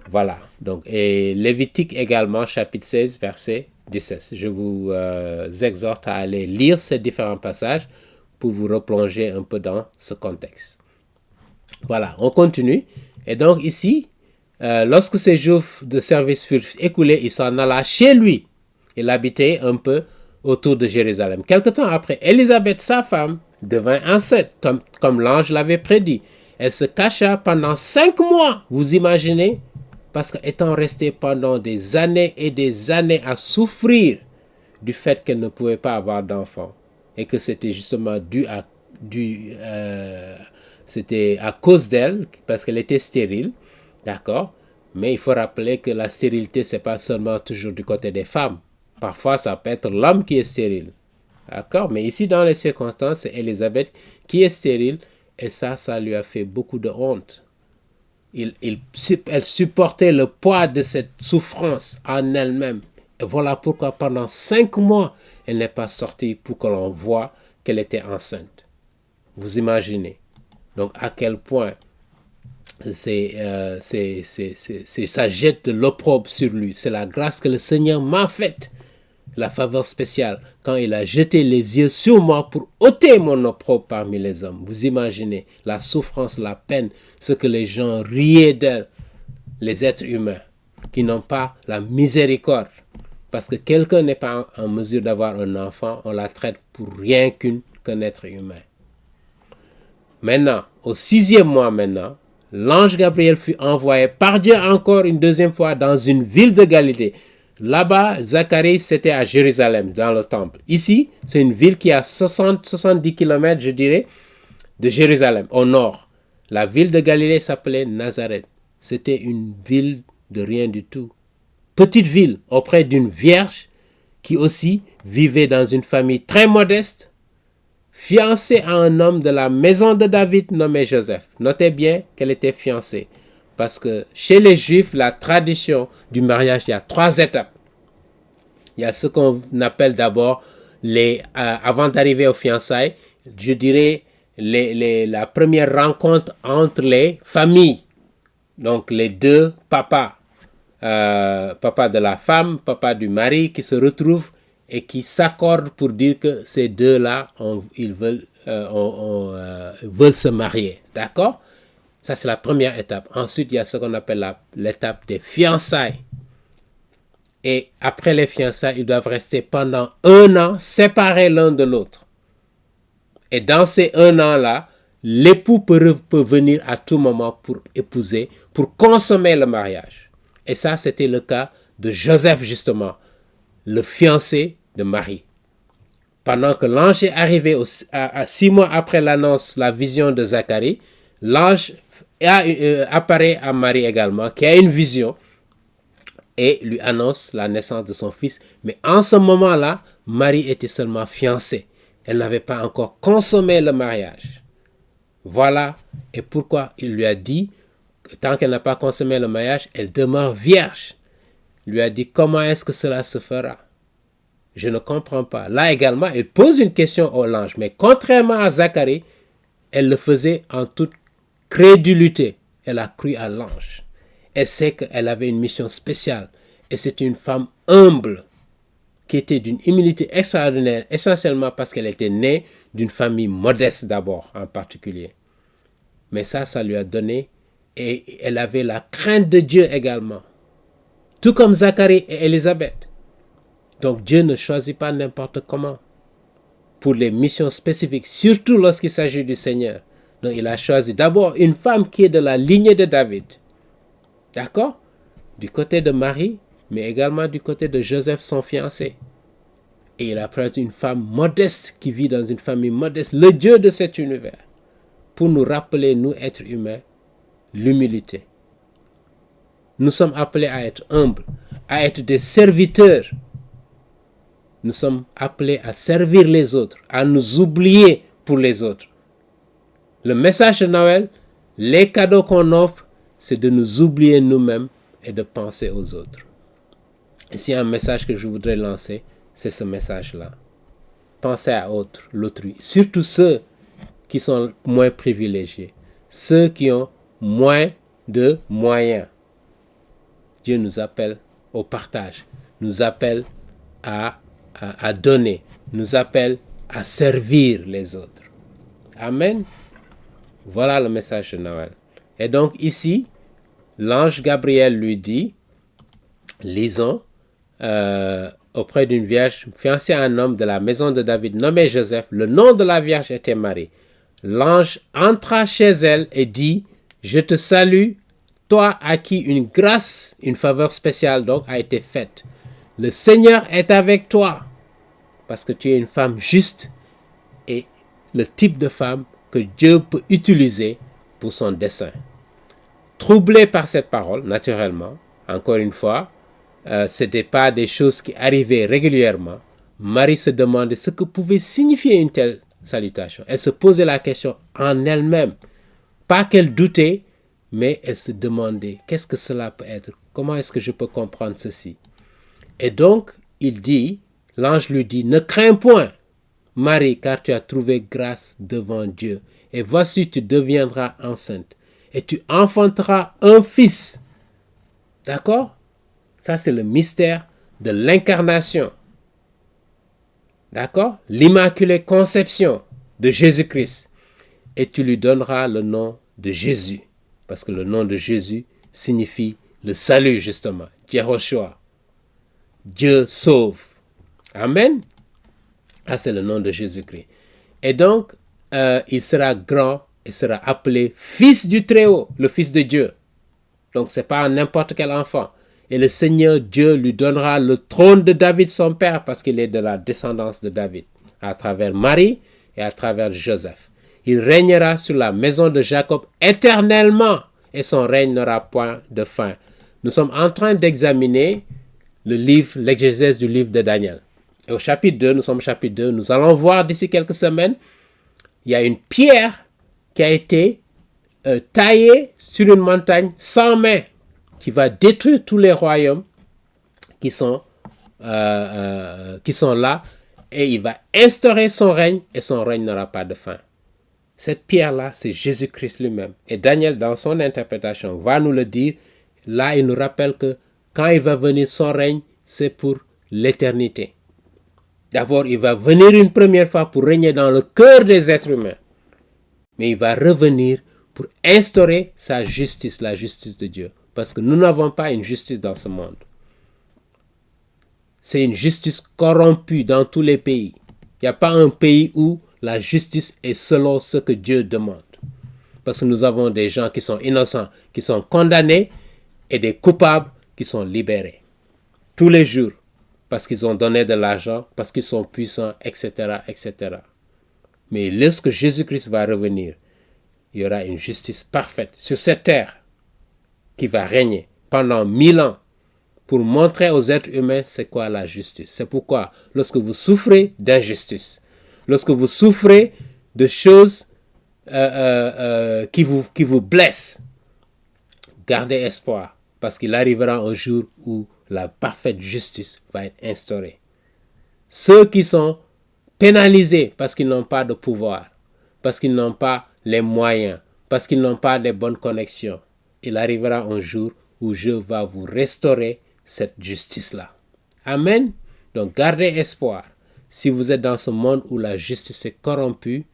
Voilà. Donc, et Lévitique également, chapitre 16, verset 17. Je vous exhorte à aller lire ces différents passages pour vous replonger un peu dans ce contexte. Voilà, on continue. Et donc ici, lorsque ces jours de service furent écoulés, il s'en alla chez lui. Il habitait un peu autour de Jérusalem. Quelque temps après, Élisabeth, sa femme, devint enceinte, comme l'ange l'avait prédit. Elle se cacha pendant 5 mois, vous imaginez, parce qu'étant restée pendant des années et des années à souffrir du fait qu'elle ne pouvait pas avoir d'enfant, et que c'était justement c'était à cause d'elle, parce qu'elle était stérile, d'accord? Mais il faut rappeler que la stérilité, ce n'est pas seulement toujours du côté des femmes. Parfois, ça peut être l'homme qui est stérile. D'accord? Mais ici, dans les circonstances, c'est Élisabeth qui est stérile. Et ça lui a fait beaucoup de honte. Elle supportait le poids de cette souffrance en elle-même. Et voilà pourquoi pendant 5 mois, elle n'est pas sortie pour que l'on voie qu'elle était enceinte. Vous imaginez. Donc à quel point ça jette de l'opprobre sur lui. C'est la grâce que le Seigneur m'a faite, la faveur spéciale, quand il a jeté les yeux sur moi pour ôter mon opprobre parmi les hommes. Vous imaginez la souffrance, la peine, ce que les gens riaient d'elle, les êtres humains, qui n'ont pas la miséricorde. Parce que quelqu'un n'est pas en mesure d'avoir un enfant, on la traite pour rien qu'un être humain. Maintenant, au 6e mois maintenant, l'ange Gabriel fut envoyé par Dieu encore une deuxième fois dans une ville de Galilée. Là-bas, Zacharie, c'était à Jérusalem, dans le temple. Ici, c'est une ville qui est à 60-70 km, je dirais, de Jérusalem, au nord. La ville de Galilée s'appelait Nazareth. C'était une ville de rien du tout. Petite ville auprès d'une vierge qui aussi vivait dans une famille très modeste, fiancée à un homme de la maison de David nommé Joseph. Notez bien qu'elle était fiancée. Parce que chez les Juifs, la tradition du mariage, il y a 3 étapes. Il y a ce qu'on appelle d'abord, avant d'arriver aux fiançailles, je dirais la première rencontre entre les familles. Donc les deux papas. Papa de la femme, papa du mari, qui se retrouvent et qui s'accordent pour dire que ces deux-là, ils veulent se marier. D'accord? Ça, c'est la première étape. Ensuite, il y a ce qu'on appelle l'étape des fiançailles. Et après les fiançailles, ils doivent rester pendant 1 an séparés l'un de l'autre. Et dans ces 1 an-là, l'époux peut venir à tout moment pour épouser, pour consommer le mariage. Et ça, c'était le cas de Joseph, justement, le fiancé de Marie. Pendant que l'ange est arrivé à 6 mois après l'annonce, la vision de Zacharie, l'ange apparaît à Marie également, qui a une vision, et lui annonce la naissance de son fils. Mais en ce moment-là, Marie était seulement fiancée. Elle n'avait pas encore consommé le mariage. Voilà, et pourquoi il lui a dit, tant qu'elle n'a pas consommé le mariage, elle demeure vierge. Il lui a dit, comment est-ce que cela se fera? Je ne comprends pas. Là également, elle pose une question au ange, mais contrairement à Zacharie, elle le faisait en toute crédulité. Elle a cru à l'ange. Elle sait qu'elle avait une mission spéciale. Et c'était une femme humble, qui était d'une humilité extraordinaire, essentiellement parce qu'elle était née d'une famille modeste d'abord, en particulier. Mais ça lui a donné, et elle avait la crainte de Dieu également. Tout comme Zacharie et Élisabeth. Donc Dieu ne choisit pas n'importe comment pour les missions spécifiques, surtout lorsqu'il s'agit du Seigneur. Donc il a choisi d'abord une femme qui est de la lignée de David. D'accord? Du côté de Marie, mais également du côté de Joseph, son fiancé. Et il a choisi une femme modeste qui vit dans une famille modeste, le Dieu de cet univers, pour nous rappeler, nous êtres humains, l'humilité. Nous sommes appelés à être humbles, à être des serviteurs. Nous sommes appelés à servir les autres, à nous oublier pour les autres. Le message de Noël, les cadeaux qu'on offre, c'est de nous oublier nous-mêmes et de penser aux autres. Et s'il y a un message que je voudrais lancer, c'est ce message-là. Pensez à l'autrui. Surtout ceux qui sont moins privilégiés. Ceux qui ont moins de moyens. Dieu nous appelle au partage. Nous appelle à donner. Nous appelle à servir les autres. Amen. Voilà le message de Noël. Et donc ici, l'ange Gabriel lui dit, lisons, auprès d'une vierge fiancée à un homme de la maison de David nommé Joseph, le nom de la vierge était Marie. L'ange entra chez elle et dit, je te salue, toi à qui une grâce, une faveur spéciale donc a été faite. Le Seigneur est avec toi, parce que tu es une femme juste et le type de femme que Dieu peut utiliser pour son dessein. troublé par cette parole, naturellement. Encore une fois, ce n'était pas des choses qui arrivaient régulièrement. Marie se demandait ce que pouvait signifier une telle salutation. Elle se posait la question en elle-même. Pas qu'elle doutait, mais elle se demandait qu'est-ce que cela peut être? Comment est-ce que je peux comprendre ceci? Et donc, l'ange lui dit, ne crains point, Marie, car tu as trouvé grâce devant Dieu. Et voici, tu deviendras enceinte. Et tu enfanteras un fils. D'accord? Ça, c'est le mystère de l'incarnation. D'accord? L'immaculée conception de Jésus-Christ. Et tu lui donneras le nom de Jésus. Parce que le nom de Jésus signifie le salut, justement. Jehoshua. Dieu sauve. Amen. Ah, c'est le nom de Jésus-Christ. Et donc, il sera grand et sera appelé Fils du Très-Haut, le Fils de Dieu. Donc, ce n'est pas n'importe quel enfant. Et le Seigneur Dieu lui donnera le trône de David, son père, parce qu'il est de la descendance de David, à travers Marie et à travers Joseph. Il régnera sur la maison de Jacob éternellement, et son règne n'aura point de fin. Nous sommes en train d'examiner l'exégèse du livre de Daniel. Et au chapitre 2, nous sommes au chapitre 2, nous allons voir d'ici quelques semaines, il y a une pierre qui a été taillée sur une montagne sans main, qui va détruire tous les royaumes qui sont là, et il va instaurer son règne, et son règne n'aura pas de fin. Cette pierre-là, c'est Jésus-Christ lui-même. Et Daniel, dans son interprétation, va nous le dire. Là, il nous rappelle que quand il va venir, son règne, c'est pour l'éternité. D'abord, il va venir une première fois pour régner dans le cœur des êtres humains. Mais il va revenir pour instaurer sa justice, la justice de Dieu. Parce que nous n'avons pas une justice dans ce monde. C'est une justice corrompue dans tous les pays. Il n'y a pas un pays où la justice est selon ce que Dieu demande. Parce que nous avons des gens qui sont innocents, qui sont condamnés, et des coupables qui sont libérés. Tous les jours. Parce qu'ils ont donné de l'argent, parce qu'ils sont puissants, etc., etc. Mais lorsque Jésus-Christ va revenir, il y aura une justice parfaite sur cette terre qui va régner pendant 1000 ans pour montrer aux êtres humains c'est quoi la justice. C'est pourquoi lorsque vous souffrez d'injustice, lorsque vous souffrez de choses qui vous blessent, gardez espoir parce qu'il arrivera un jour où la parfaite justice va être instaurée. Ceux qui sont pénalisés parce qu'ils n'ont pas de pouvoir, parce qu'ils n'ont pas les moyens, parce qu'ils n'ont pas les bonnes connexions, il arrivera un jour où Dieu va vous restaurer cette justice-là. Amen. Donc gardez espoir. Si vous êtes dans ce monde où la justice est corrompue,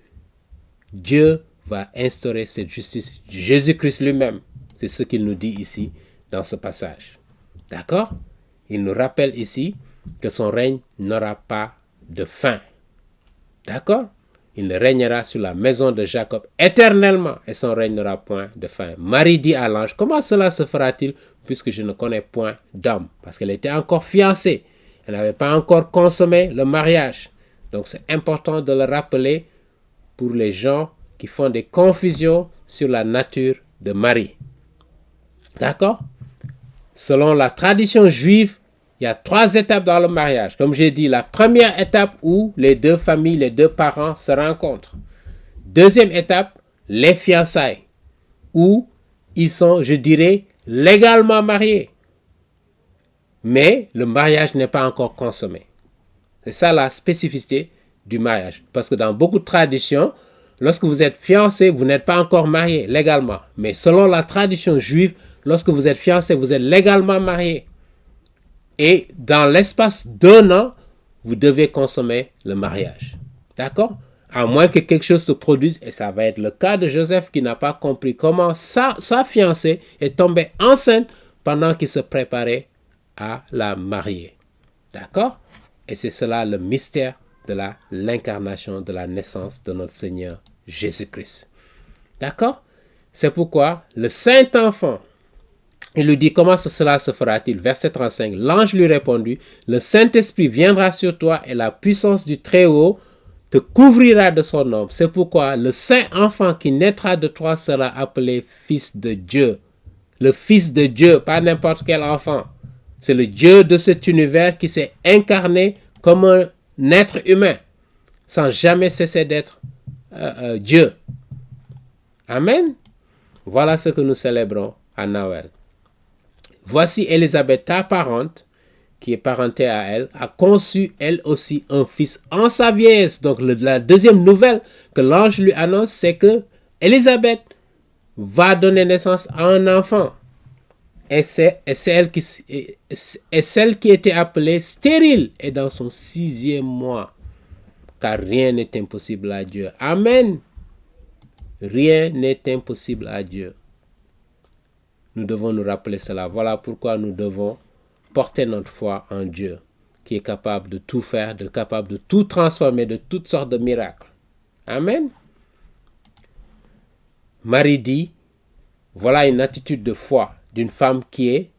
Dieu va instaurer cette justice. Jésus-Christ lui-même, c'est ce qu'il nous dit ici dans ce passage. D'accord? Il nous rappelle ici que son règne n'aura pas de fin. D'accord? Il régnera sur la maison de Jacob éternellement et son règne n'aura point de fin. Marie dit à l'ange, comment cela se fera-t-il puisque je ne connais point d'homme? Parce qu'elle était encore fiancée. Elle n'avait pas encore consommé le mariage. Donc c'est important de le rappeler pour les gens qui font des confusions sur la nature de Marie. D'accord? Selon la tradition juive, il y a 3 étapes dans le mariage. Comme j'ai dit, la première étape où les deux familles, les deux parents se rencontrent. Deuxième étape, les fiançailles, où ils sont, je dirais, légalement mariés. Mais le mariage n'est pas encore consommé. C'est ça la spécificité du mariage. Parce que dans beaucoup de traditions, lorsque vous êtes fiancé, vous n'êtes pas encore marié légalement. Mais selon la tradition juive, lorsque vous êtes fiancé, vous êtes légalement marié. Et dans l'espace d'1 an, vous devez consommer le mariage. D'accord? À moins que quelque chose se produise, et ça va être le cas de Joseph qui n'a pas compris comment sa fiancée est tombée enceinte pendant qu'il se préparait à la marier. D'accord? Et c'est cela le mystère de l'incarnation, de la naissance de notre Seigneur Jésus-Christ. D'accord? C'est pourquoi le Saint-Enfant, il lui dit, comment cela se fera-t-il? Verset 35, l'ange lui répondit, le Saint-Esprit viendra sur toi et la puissance du Très-Haut te couvrira de son ombre. C'est pourquoi le Saint-Enfant qui naîtra de toi sera appelé Fils de Dieu. le Fils de Dieu, pas n'importe quel enfant. C'est le Dieu de cet univers qui s'est incarné comme un être humain, sans jamais cesser d'être Dieu. Amen. Voilà ce que nous célébrons à Noël. Voici Élisabeth, ta parente, qui est parentée à elle, a conçu elle aussi un fils en sa vieillesse. Donc la deuxième nouvelle que l'ange lui annonce, c'est que Élisabeth va donner naissance à un enfant. Et c'est celle qui était appelée stérile est dans son 6e mois. Car rien n'est impossible à Dieu. Amen. Rien n'est impossible à Dieu. Nous devons nous rappeler cela. Voilà pourquoi nous devons porter notre foi en Dieu, qui est capable de tout faire, capable de tout transformer, de toutes sortes de miracles. Amen. Marie dit, voilà une attitude de foi d'une femme qui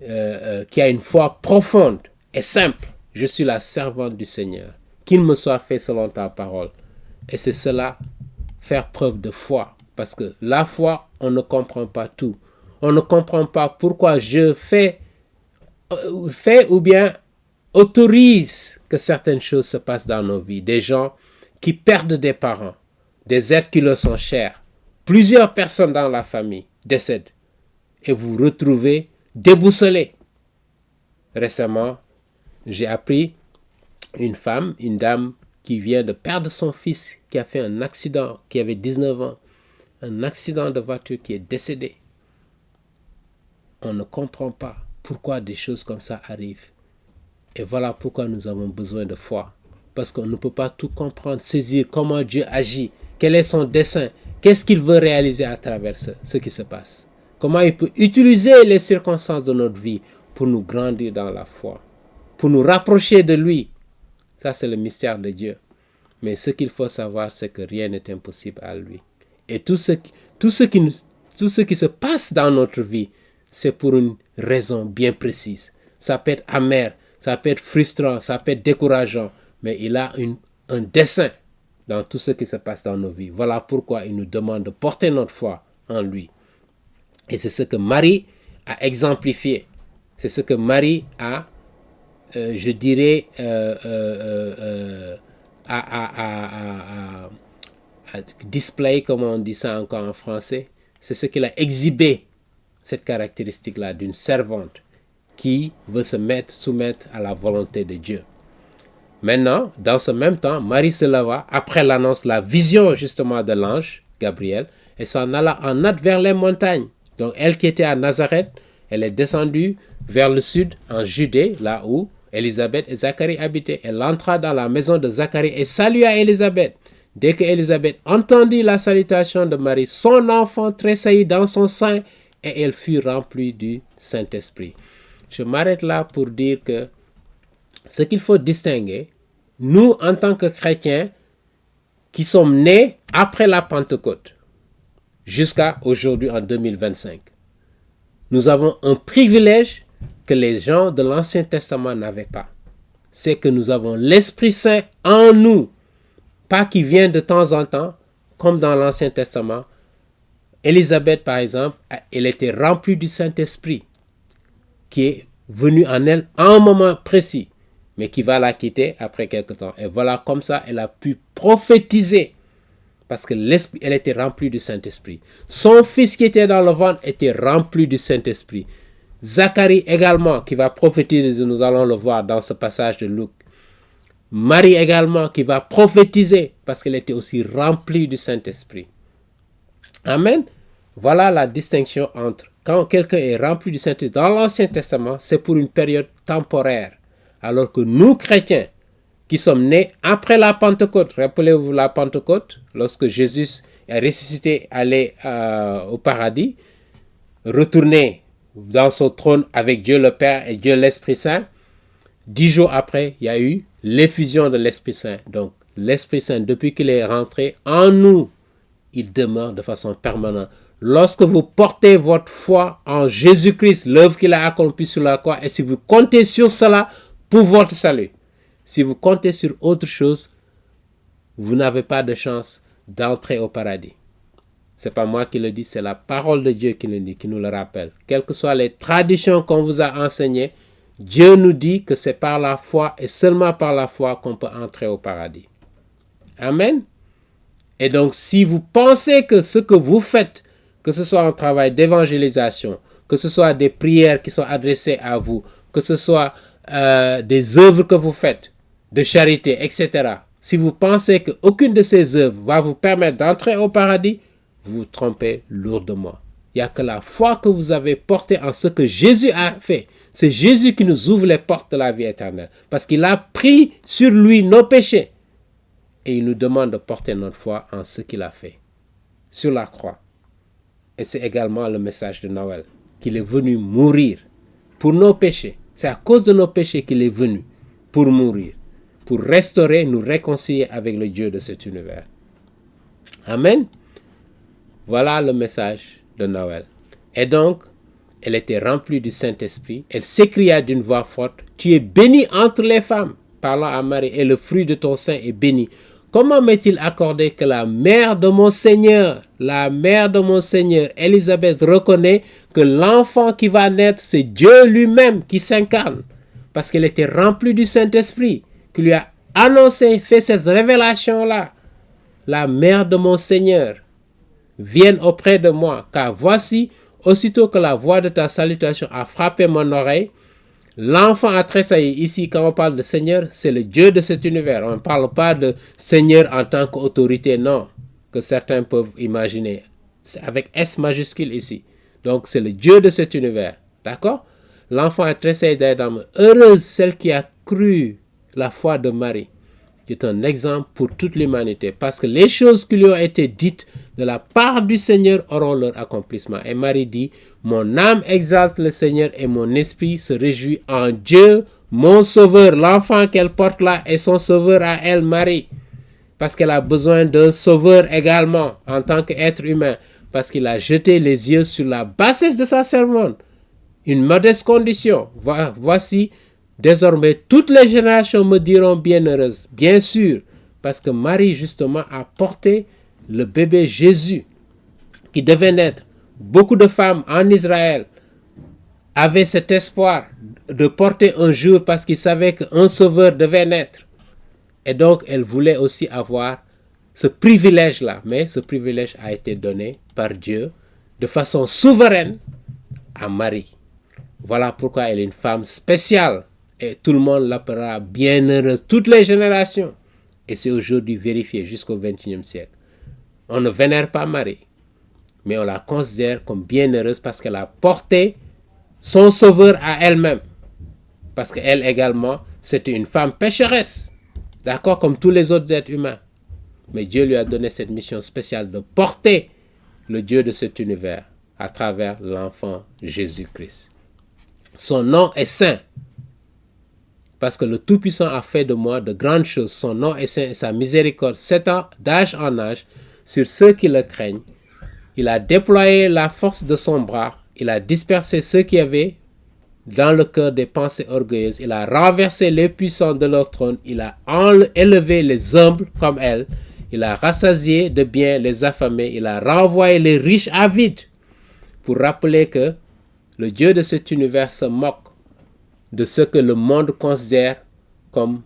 a une foi profonde et simple. Je suis la servante du Seigneur. Qu'il me soit fait selon ta parole. Et c'est cela, faire preuve de foi. Parce que la foi, on ne comprend pas tout. On ne comprend pas pourquoi Dieu fait ou bien autorise que certaines choses se passent dans nos vies. Des gens qui perdent des parents, des êtres qui leur sont chers. Plusieurs personnes dans la famille décèdent. Et vous vous retrouvez déboussolé. Récemment, j'ai appris une dame qui vient de perdre son fils, qui a fait un accident, qui avait 19 ans, un accident de voiture, qui est décédé. On ne comprend pas pourquoi des choses comme ça arrivent. Et voilà pourquoi nous avons besoin de foi. Parce qu'on ne peut pas tout comprendre, saisir comment Dieu agit, quel est son dessein, qu'est-ce qu'il veut réaliser à travers ce qui se passe. Comment il peut utiliser les circonstances de notre vie pour nous grandir dans la foi, pour nous rapprocher de lui. Ça, c'est le mystère de Dieu. Mais ce qu'il faut savoir, c'est que rien n'est impossible à lui. Et tout ce qui se passe dans notre vie, c'est pour une raison bien précise. Ça peut être amer, ça peut être frustrant, ça peut être décourageant, mais il a un dessein dans tout ce qui se passe dans nos vies. Voilà pourquoi il nous demande de porter notre foi en lui. Et c'est ce que Marie a exemplifié. C'est ce que Marie a, je dirais, display, comme on dit ça encore en français. C'est ce qu'il a exhibé, cette caractéristique-là d'une servante qui veut se soumettre à la volonté de Dieu. Maintenant, dans ce même temps, Marie se leva, après l'annonce, la vision justement de l'ange, Gabriel, et s'en alla en hâte vers les montagnes. Donc elle qui était à Nazareth, elle est descendue vers le sud, en Judée, là où Élisabeth et Zacharie habitaient. Elle entra dans la maison de Zacharie et salua Élisabeth. Dès que Élisabeth entendit la salutation de Marie, son enfant tressaillit dans son sein et elle fut remplie du Saint-Esprit. Je m'arrête là pour dire que ce qu'il faut distinguer, nous en tant que chrétiens qui sommes nés après la Pentecôte, jusqu'à aujourd'hui en 2025, nous avons un privilège que les gens de l'Ancien Testament n'avaient pas. C'est que nous avons l'Esprit Saint en nous, pas qui vient de temps en temps, comme dans l'Ancien Testament. Élisabeth, par exemple, elle était remplie du Saint-Esprit, qui est venu en elle à un moment précis, mais qui va la quitter après quelque temps. Et voilà, comme ça, elle a pu prophétiser, parce que elle était remplie du Saint-Esprit. Son fils qui était dans le ventre était rempli du Saint-Esprit. Zacharie également, qui va prophétiser, nous allons le voir dans ce passage de Luc. Marie également, qui va prophétiser, parce qu'elle était aussi remplie du Saint-Esprit. Amen. Voilà la distinction entre quand quelqu'un est rempli du Saint-Esprit dans l'Ancien Testament, c'est pour une période temporaire. Alors que nous, chrétiens, qui sommes nés après la Pentecôte, rappelez-vous la Pentecôte, lorsque Jésus est ressuscité, allé au paradis, retourné dans son trône avec Dieu le Père et Dieu l'Esprit Saint, 10 jours après, il y a eu l'effusion de l'Esprit Saint. Donc, l'Esprit Saint, depuis qu'il est rentré en nous, il demeure de façon permanente. Lorsque vous portez votre foi en Jésus-Christ, l'œuvre qu'il a accomplie sur la croix, et si vous comptez sur cela pour votre salut, si vous comptez sur autre chose, vous n'avez pas de chance d'entrer au paradis. C'est pas moi qui le dis, c'est la parole de Dieu qui le dit, qui nous le rappelle. Quelles que soient les traditions qu'on vous a enseignées, Dieu nous dit que c'est par la foi et seulement par la foi qu'on peut entrer au paradis. Amen. Et donc, si vous pensez que ce que vous faites, que ce soit un travail d'évangélisation, que ce soit des prières qui sont adressées à vous, que ce soit des œuvres que vous faites, de charité, etc. Si vous pensez qu'aucune de ces œuvres va vous permettre d'entrer au paradis, vous vous trompez lourdement. Il n'y a que la foi que vous avez portée en ce que Jésus a fait. C'est Jésus qui nous ouvre les portes de la vie éternelle. Parce qu'il a pris sur lui nos péchés. Et il nous demande de porter notre foi en ce qu'il a fait sur la croix. Et c'est également le message de Noël, qu'il est venu mourir pour nos péchés. C'est à cause de nos péchés qu'il est venu pour mourir, pour restaurer, nous réconcilier avec le Dieu de cet univers. Amen. Voilà le message de Noël. Et donc, elle était remplie du Saint-Esprit. Elle s'écria d'une voix forte, « Tu es bénie entre les femmes, parlant à Marie, et le fruit de ton sein est béni. Comment m'est-il accordé que la mère de mon Seigneur, Élisabeth, reconnaît que l'enfant qui va naître, c'est Dieu lui-même qui s'incarne, parce qu'elle était remplie du Saint-Esprit, qui lui a annoncé, fait cette révélation-là. La mère de mon Seigneur, vienne auprès de moi, car voici, aussitôt que la voix de ta salutation a frappé mon oreille, l'enfant a tressailli. Ici, quand on parle de Seigneur, c'est le Dieu de cet univers. On ne parle pas de Seigneur en tant qu'autorité, non, que certains peuvent imaginer. C'est avec S majuscule ici. Donc, c'est le Dieu de cet univers. D'accord? L'enfant a tressailli d'âme. Heureuse celle qui a cru la foi de Marie, qui est un exemple pour toute l'humanité, parce que les choses qui lui ont été dites de la part du Seigneur auront leur accomplissement. Et Marie dit, mon âme exalte le Seigneur et mon esprit se réjouit en Dieu, mon sauveur. L'enfant qu'elle porte là est son sauveur à elle, Marie, parce qu'elle a besoin d'un sauveur également en tant qu'être humain, parce qu'il a jeté les yeux sur la bassesse de sa servante, une modeste condition. Voici, désormais, toutes les générations me diront bienheureuse, bien sûr, parce que Marie, justement, a porté le bébé Jésus qui devait naître. Beaucoup de femmes en Israël avaient cet espoir de porter un jour parce qu'ils savaient qu'un sauveur devait naître. Et donc, elles voulaient aussi avoir ce privilège-là. Mais ce privilège a été donné par Dieu de façon souveraine à Marie. Voilà pourquoi elle est une femme spéciale. Et tout le monde l'appellera bienheureuse, toutes les générations. Et c'est aujourd'hui vérifié jusqu'au XXIe siècle. On ne vénère pas Marie, mais on la considère comme bienheureuse parce qu'elle a porté son sauveur à elle-même. Parce qu'elle également, c'était une femme pécheresse. D'accord, comme tous les autres êtres humains. Mais Dieu lui a donné cette mission spéciale de porter le Dieu de cet univers à travers l'enfant Jésus-Christ. Son nom est saint. Parce que le Tout-Puissant a fait de moi de grandes choses. Son nom est saint et sa miséricorde s'étend d'âge en âge sur ceux qui le craignent. Il a déployé la force de son bras. Il a dispersé ceux qui avaient dans le cœur des pensées orgueilleuses. Il a renversé les puissants de leur trône. Il a élevé les humbles comme elles. Il a rassasié de bien les affamés. Il a renvoyé les riches avides. Pour rappeler que le Dieu de cet univers se moque de ce que le monde considère comme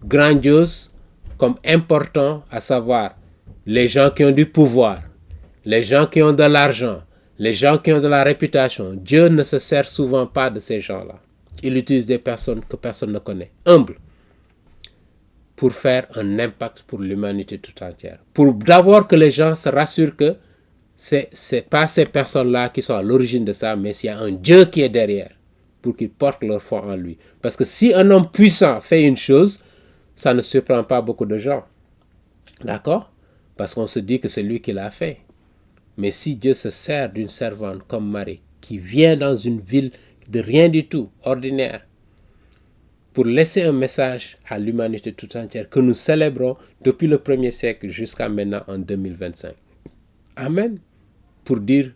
grandiose, comme important, à savoir les gens qui ont du pouvoir, les gens qui ont de l'argent, les gens qui ont de la réputation. Dieu ne se sert souvent pas de ces gens-là. Il utilise des personnes que personne ne connaît, humbles, pour faire un impact pour l'humanité tout entière. Pour d'abord que les gens se rassurent que c'est pas ces personnes-là qui sont à l'origine de ça, mais s'il y a un Dieu qui est derrière, pour qu'ils portent leur foi en lui. Parce que si un homme puissant fait une chose, ça ne surprend pas beaucoup de gens. D'accord? Parce qu'on se dit que c'est lui qui l'a fait. Mais si Dieu se sert d'une servante comme Marie, qui vient dans une ville de rien du tout, ordinaire, pour laisser un message à l'humanité tout entière que nous célébrons depuis le 1er siècle jusqu'à maintenant en 2025. Amen. Pour dire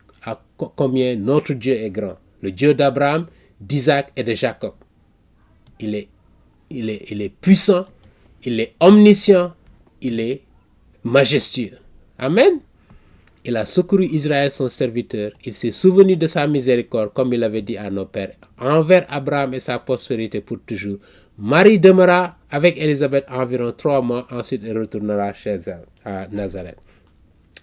combien notre Dieu est grand. Le Dieu d'Abraham, d'Isaac et de Jacob. Il est puissant, il est omniscient, il est majestueux. Amen. Il a secouru Israël, son serviteur. Il s'est souvenu de sa miséricorde, comme il avait dit à nos pères, envers Abraham et sa postérité pour toujours. Marie demeura avec Élisabeth environ 3 mois, ensuite elle retournera chez elle, à Nazareth.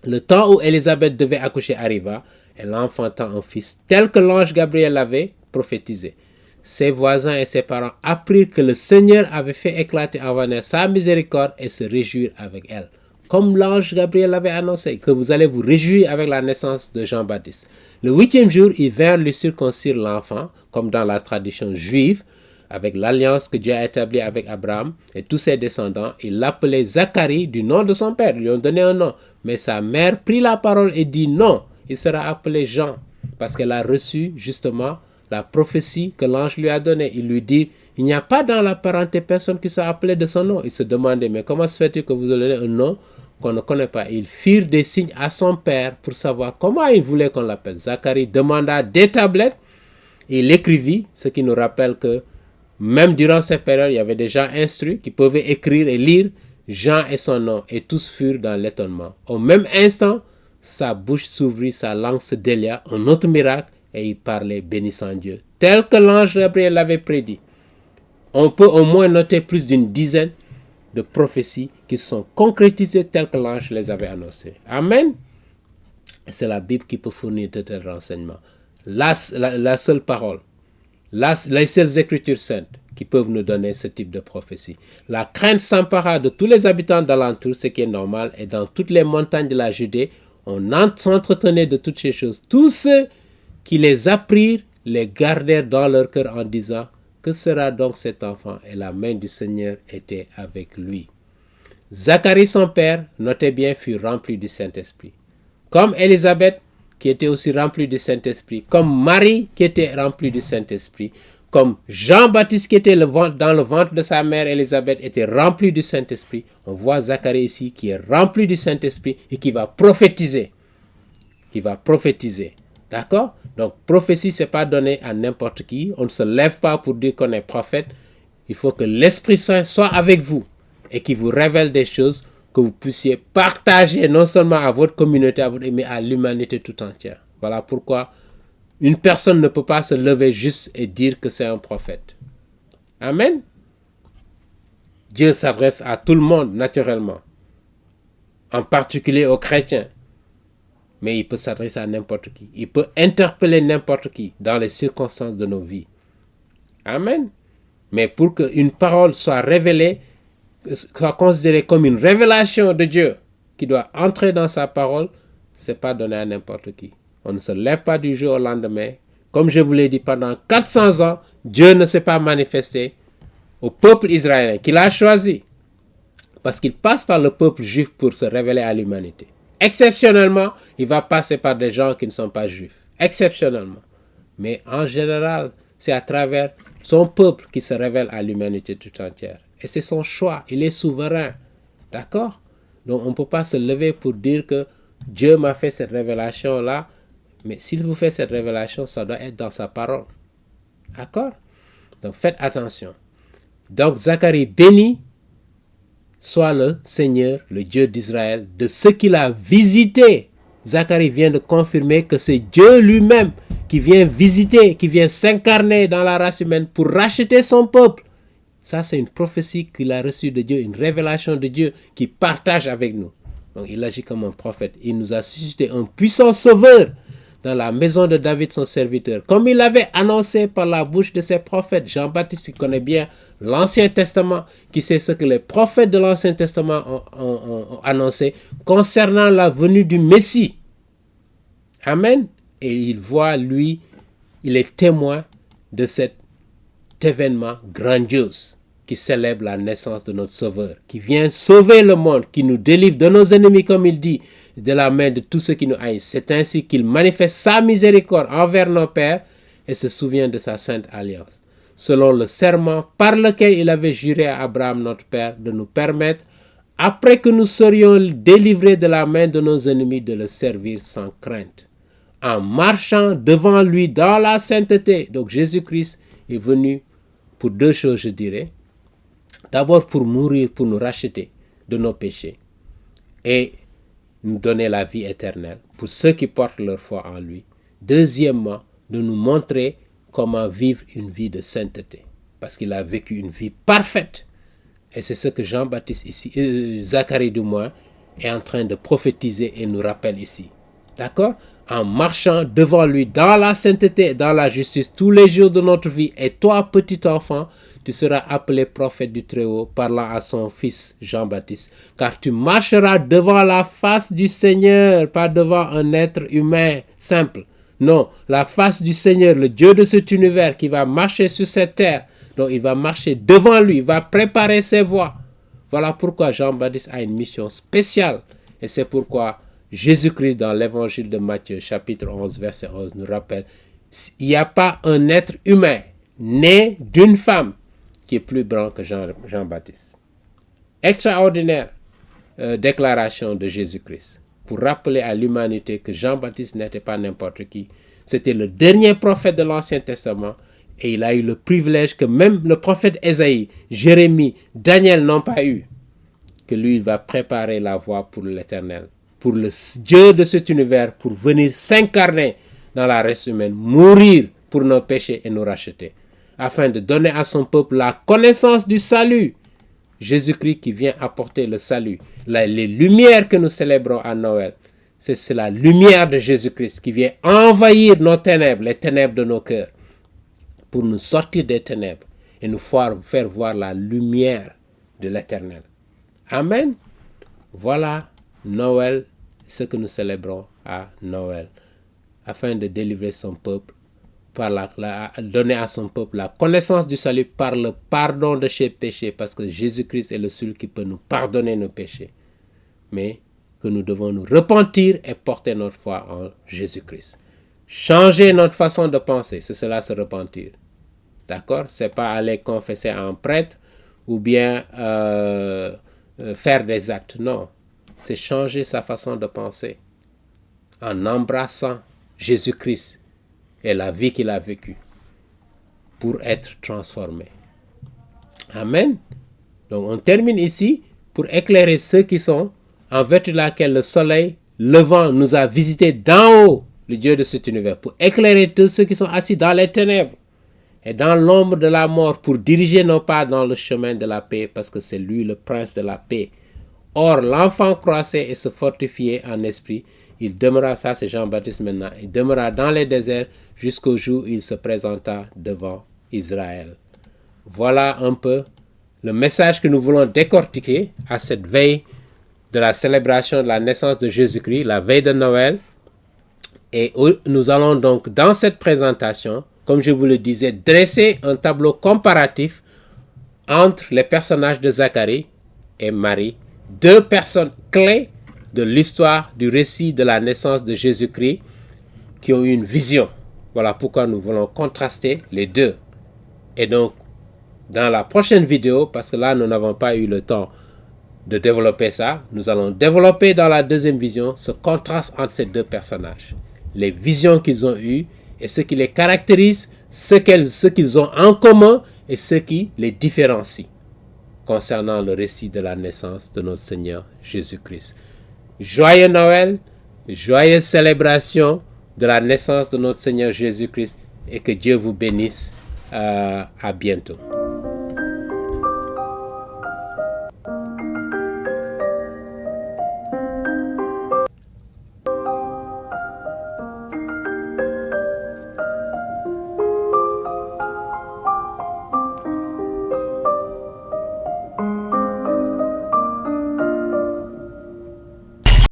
Le temps où Élisabeth devait accoucher arriva, elle enfanta un fils, tel que l'ange Gabriel l'avait prophétisé. Ses voisins et ses parents apprirent que le Seigneur avait fait éclater en Vanessa sa miséricorde et se réjouir avec elle. Comme l'ange Gabriel l'avait annoncé, que vous allez vous réjouir avec la naissance de Jean-Baptiste. Le 8e jour, ils vinrent lui circoncire l'enfant, comme dans la tradition juive, avec l'alliance que Dieu a établie avec Abraham et tous ses descendants. Il l'appelait Zacharie du nom de son père. Ils lui ont donné un nom. Mais sa mère prit la parole et dit non, il sera appelé Jean, parce qu'elle a reçu justement la prophétie que l'ange lui a donnée. Il lui dit, il n'y a pas dans la parenté personne qui soit appelée de son nom. Il se demandait, mais comment se fait-il que vous donnez un nom qu'on ne connaît pas? Ils firent des signes à son père pour savoir comment il voulait qu'on l'appelle. Zacharie demanda des tablettes et il écrivit, ce qui nous rappelle que même durant cette période, il y avait des gens instruits qui pouvaient écrire et lire Jean et son nom, et tous furent dans l'étonnement. Au même instant, sa bouche s'ouvrit, sa langue se délia, un autre miracle, et il parlait bénissant Dieu, tel que l'ange Gabriel l'avait prédit. On peut au moins noter plus d'une dizaine de prophéties qui sont concrétisées telles que l'ange les avait annoncées. Amen. C'est la Bible qui peut fournir de tels renseignements. La seule parole, les seules écritures saintes qui peuvent nous donner ce type de prophétie. La crainte s'empara de tous les habitants d'alentour, ce qui est normal, et dans toutes les montagnes de la Judée, on s'entretenait de toutes ces choses. Tous ceux qui les apprirent les gardèrent dans leur cœur en disant, que sera donc cet enfant? Et la main du Seigneur était avec lui. Zacharie, son père, notez bien, fut rempli du Saint-Esprit. Comme Élisabeth, qui était aussi remplie du Saint-Esprit, comme Marie, qui était remplie du Saint-Esprit, comme Jean-Baptiste, qui était dans le ventre de sa mère Élisabeth, était rempli du Saint-Esprit. On voit Zacharie ici, qui est rempli du Saint-Esprit et qui va prophétiser. D'accord? Donc, prophétie, ce n'est pas donné à n'importe qui. On ne se lève pas pour dire qu'on est prophète. Il faut que l'Esprit Saint soit avec vous et qu'il vous révèle des choses que vous puissiez partager non seulement à votre communauté, mais à l'humanité tout entière. Voilà pourquoi une personne ne peut pas se lever juste et dire que c'est un prophète. Amen. Dieu s'adresse à tout le monde naturellement, en particulier aux chrétiens. Mais il peut s'adresser à n'importe qui. Il peut interpeller n'importe qui dans les circonstances de nos vies. Amen. Mais pour qu'une parole soit révélée, soit considérée comme une révélation de Dieu qui doit entrer dans sa parole, ce n'est pas donné à n'importe qui. On ne se lève pas du jour au lendemain. Comme je vous l'ai dit, pendant 400 ans, Dieu ne s'est pas manifesté au peuple israélien qu'il a choisi. Parce qu'il passe par le peuple juif pour se révéler à l'humanité. Exceptionnellement, il va passer par des gens qui ne sont pas juifs. Exceptionnellement. Mais en général, c'est à travers son peuple qui se révèle à l'humanité tout entière. Et c'est son choix. Il est souverain. D'accord? Donc on ne peut pas se lever pour dire que Dieu m'a fait cette révélation-là. Mais s'il vous fait cette révélation, ça doit être dans sa parole. D'accord? Donc faites attention. Donc Zacharie bénit soit le Seigneur, le Dieu d'Israël, de ce qu'il a visité. Zacharie vient de confirmer que c'est Dieu lui-même qui vient visiter, qui vient s'incarner dans la race humaine pour racheter son peuple. Ça, c'est une prophétie qu'il a reçue de Dieu, une révélation de Dieu qu'il partage avec nous. Donc, il agit comme un prophète. Il nous a suscité un puissant sauveur dans la maison de David, son serviteur, comme il l'avait annoncé par la bouche de ses prophètes. Jean-Baptiste, qui connaît bien l'Ancien Testament, qui sait ce que les prophètes de l'Ancien Testament ont annoncé concernant la venue du Messie. Amen. Et il voit, lui, il est témoin de cet événement grandiose qui célèbre la naissance de notre Sauveur, qui vient sauver le monde, qui nous délivre de nos ennemis, comme il dit, de la main de tous ceux qui nous haïssent. C'est ainsi qu'il manifeste sa miséricorde envers nos pères et se souvient de sa sainte alliance, selon le serment par lequel il avait juré à Abraham, notre père, de nous permettre, après que nous serions délivrés de la main de nos ennemis, de le servir sans crainte, en marchant devant lui dans la sainteté. Donc Jésus-Christ est venu pour deux choses, je dirais. D'abord pour mourir, pour nous racheter de nos péchés et nous donner la vie éternelle pour ceux qui portent leur foi en lui. Deuxièmement, de nous montrer comment vivre une vie de sainteté, parce qu'il a vécu une vie parfaite. Et c'est ce que Jean-Baptiste ici, Zacharie du moins, est en train de prophétiser et nous rappelle ici. D'accord? En marchant devant lui dans la sainteté et dans la justice tous les jours de notre vie. Et toi, petit enfant, tu seras appelé prophète du Très-Haut, parlant à son fils Jean-Baptiste. Car tu marcheras devant la face du Seigneur, pas devant un être humain simple. Non, la face du Seigneur, le Dieu de cet univers qui va marcher sur cette terre. Donc il va marcher devant lui, il va préparer ses voies. Voilà pourquoi Jean-Baptiste a une mission spéciale. Et c'est pourquoi Jésus-Christ, dans l'évangile de Matthieu, chapitre 11, verset 11, nous rappelle, il n'y a pas un être humain né d'une femme qui est plus grand que Jean-Baptiste. Extraordinaire déclaration de Jésus-Christ pour rappeler à l'humanité que Jean-Baptiste n'était pas n'importe qui. C'était le dernier prophète de l'Ancien Testament et il a eu le privilège que même le prophète Ésaïe, Jérémie, Daniel n'ont pas eu. Que lui, il va préparer la voie pour l'Éternel, pour le Dieu de cet univers, pour venir s'incarner dans la race humaine, mourir pour nos péchés et nous racheter, afin de donner à son peuple la connaissance du salut. Jésus-Christ qui vient apporter le salut. Les lumières que nous célébrons à Noël, c'est la lumière de Jésus-Christ qui vient envahir nos ténèbres, les ténèbres de nos cœurs, pour nous sortir des ténèbres et nous faire voir la lumière de l'Éternel. Amen. Voilà Noël, ce que nous célébrons à Noël, afin de délivrer son peuple, donner à son peuple la connaissance du salut par le pardon de ses péchés, parce que Jésus-Christ est le seul qui peut nous pardonner nos péchés. Mais que nous devons nous repentir et porter notre foi en Jésus-Christ. Changer notre façon de penser, c'est cela se repentir. D'accord? C'est pas aller confesser à un prêtre ou bien faire des actes. Non. C'est changer sa façon de penser en embrassant Jésus-Christ et la vie qu'il a vécue pour être transformé. Amen. Donc on termine ici pour éclairer ceux qui sont en vertu de laquelle le soleil levant nous a visités d'en haut, le Dieu de cet univers, pour éclairer tous ceux qui sont assis dans les ténèbres et dans l'ombre de la mort, pour diriger nos pas dans le chemin de la paix, parce que c'est lui le prince de la paix. Or, l'enfant croissait et se fortifiait en esprit. Il demeura, ça c'est Jean-Baptiste maintenant, il demeura dans les déserts jusqu'au jour où il se présenta devant Israël. Voilà un peu le message que nous voulons décortiquer à cette veille de la célébration de la naissance de Jésus-Christ, la veille de Noël. Et nous allons donc, dans cette présentation, comme je vous le disais, dresser un tableau comparatif entre les personnages de Zacharie et Marie, deux personnes clés de l'histoire du récit de la naissance de Jésus-Christ qui ont eu une vision. Voilà pourquoi nous voulons contraster les deux. Et donc, dans la prochaine vidéo, parce que là, nous n'avons pas eu le temps de développer ça, nous allons développer dans la deuxième vision ce contraste entre ces deux personnages. Les visions qu'ils ont eues et ce qui les caractérise, ce qu'ils ont en commun et ce qui les différencie concernant le récit de la naissance de notre Seigneur Jésus-Christ. Joyeux Noël, joyeuse célébration de la naissance de notre Seigneur Jésus-Christ et que Dieu vous bénisse. À bientôt.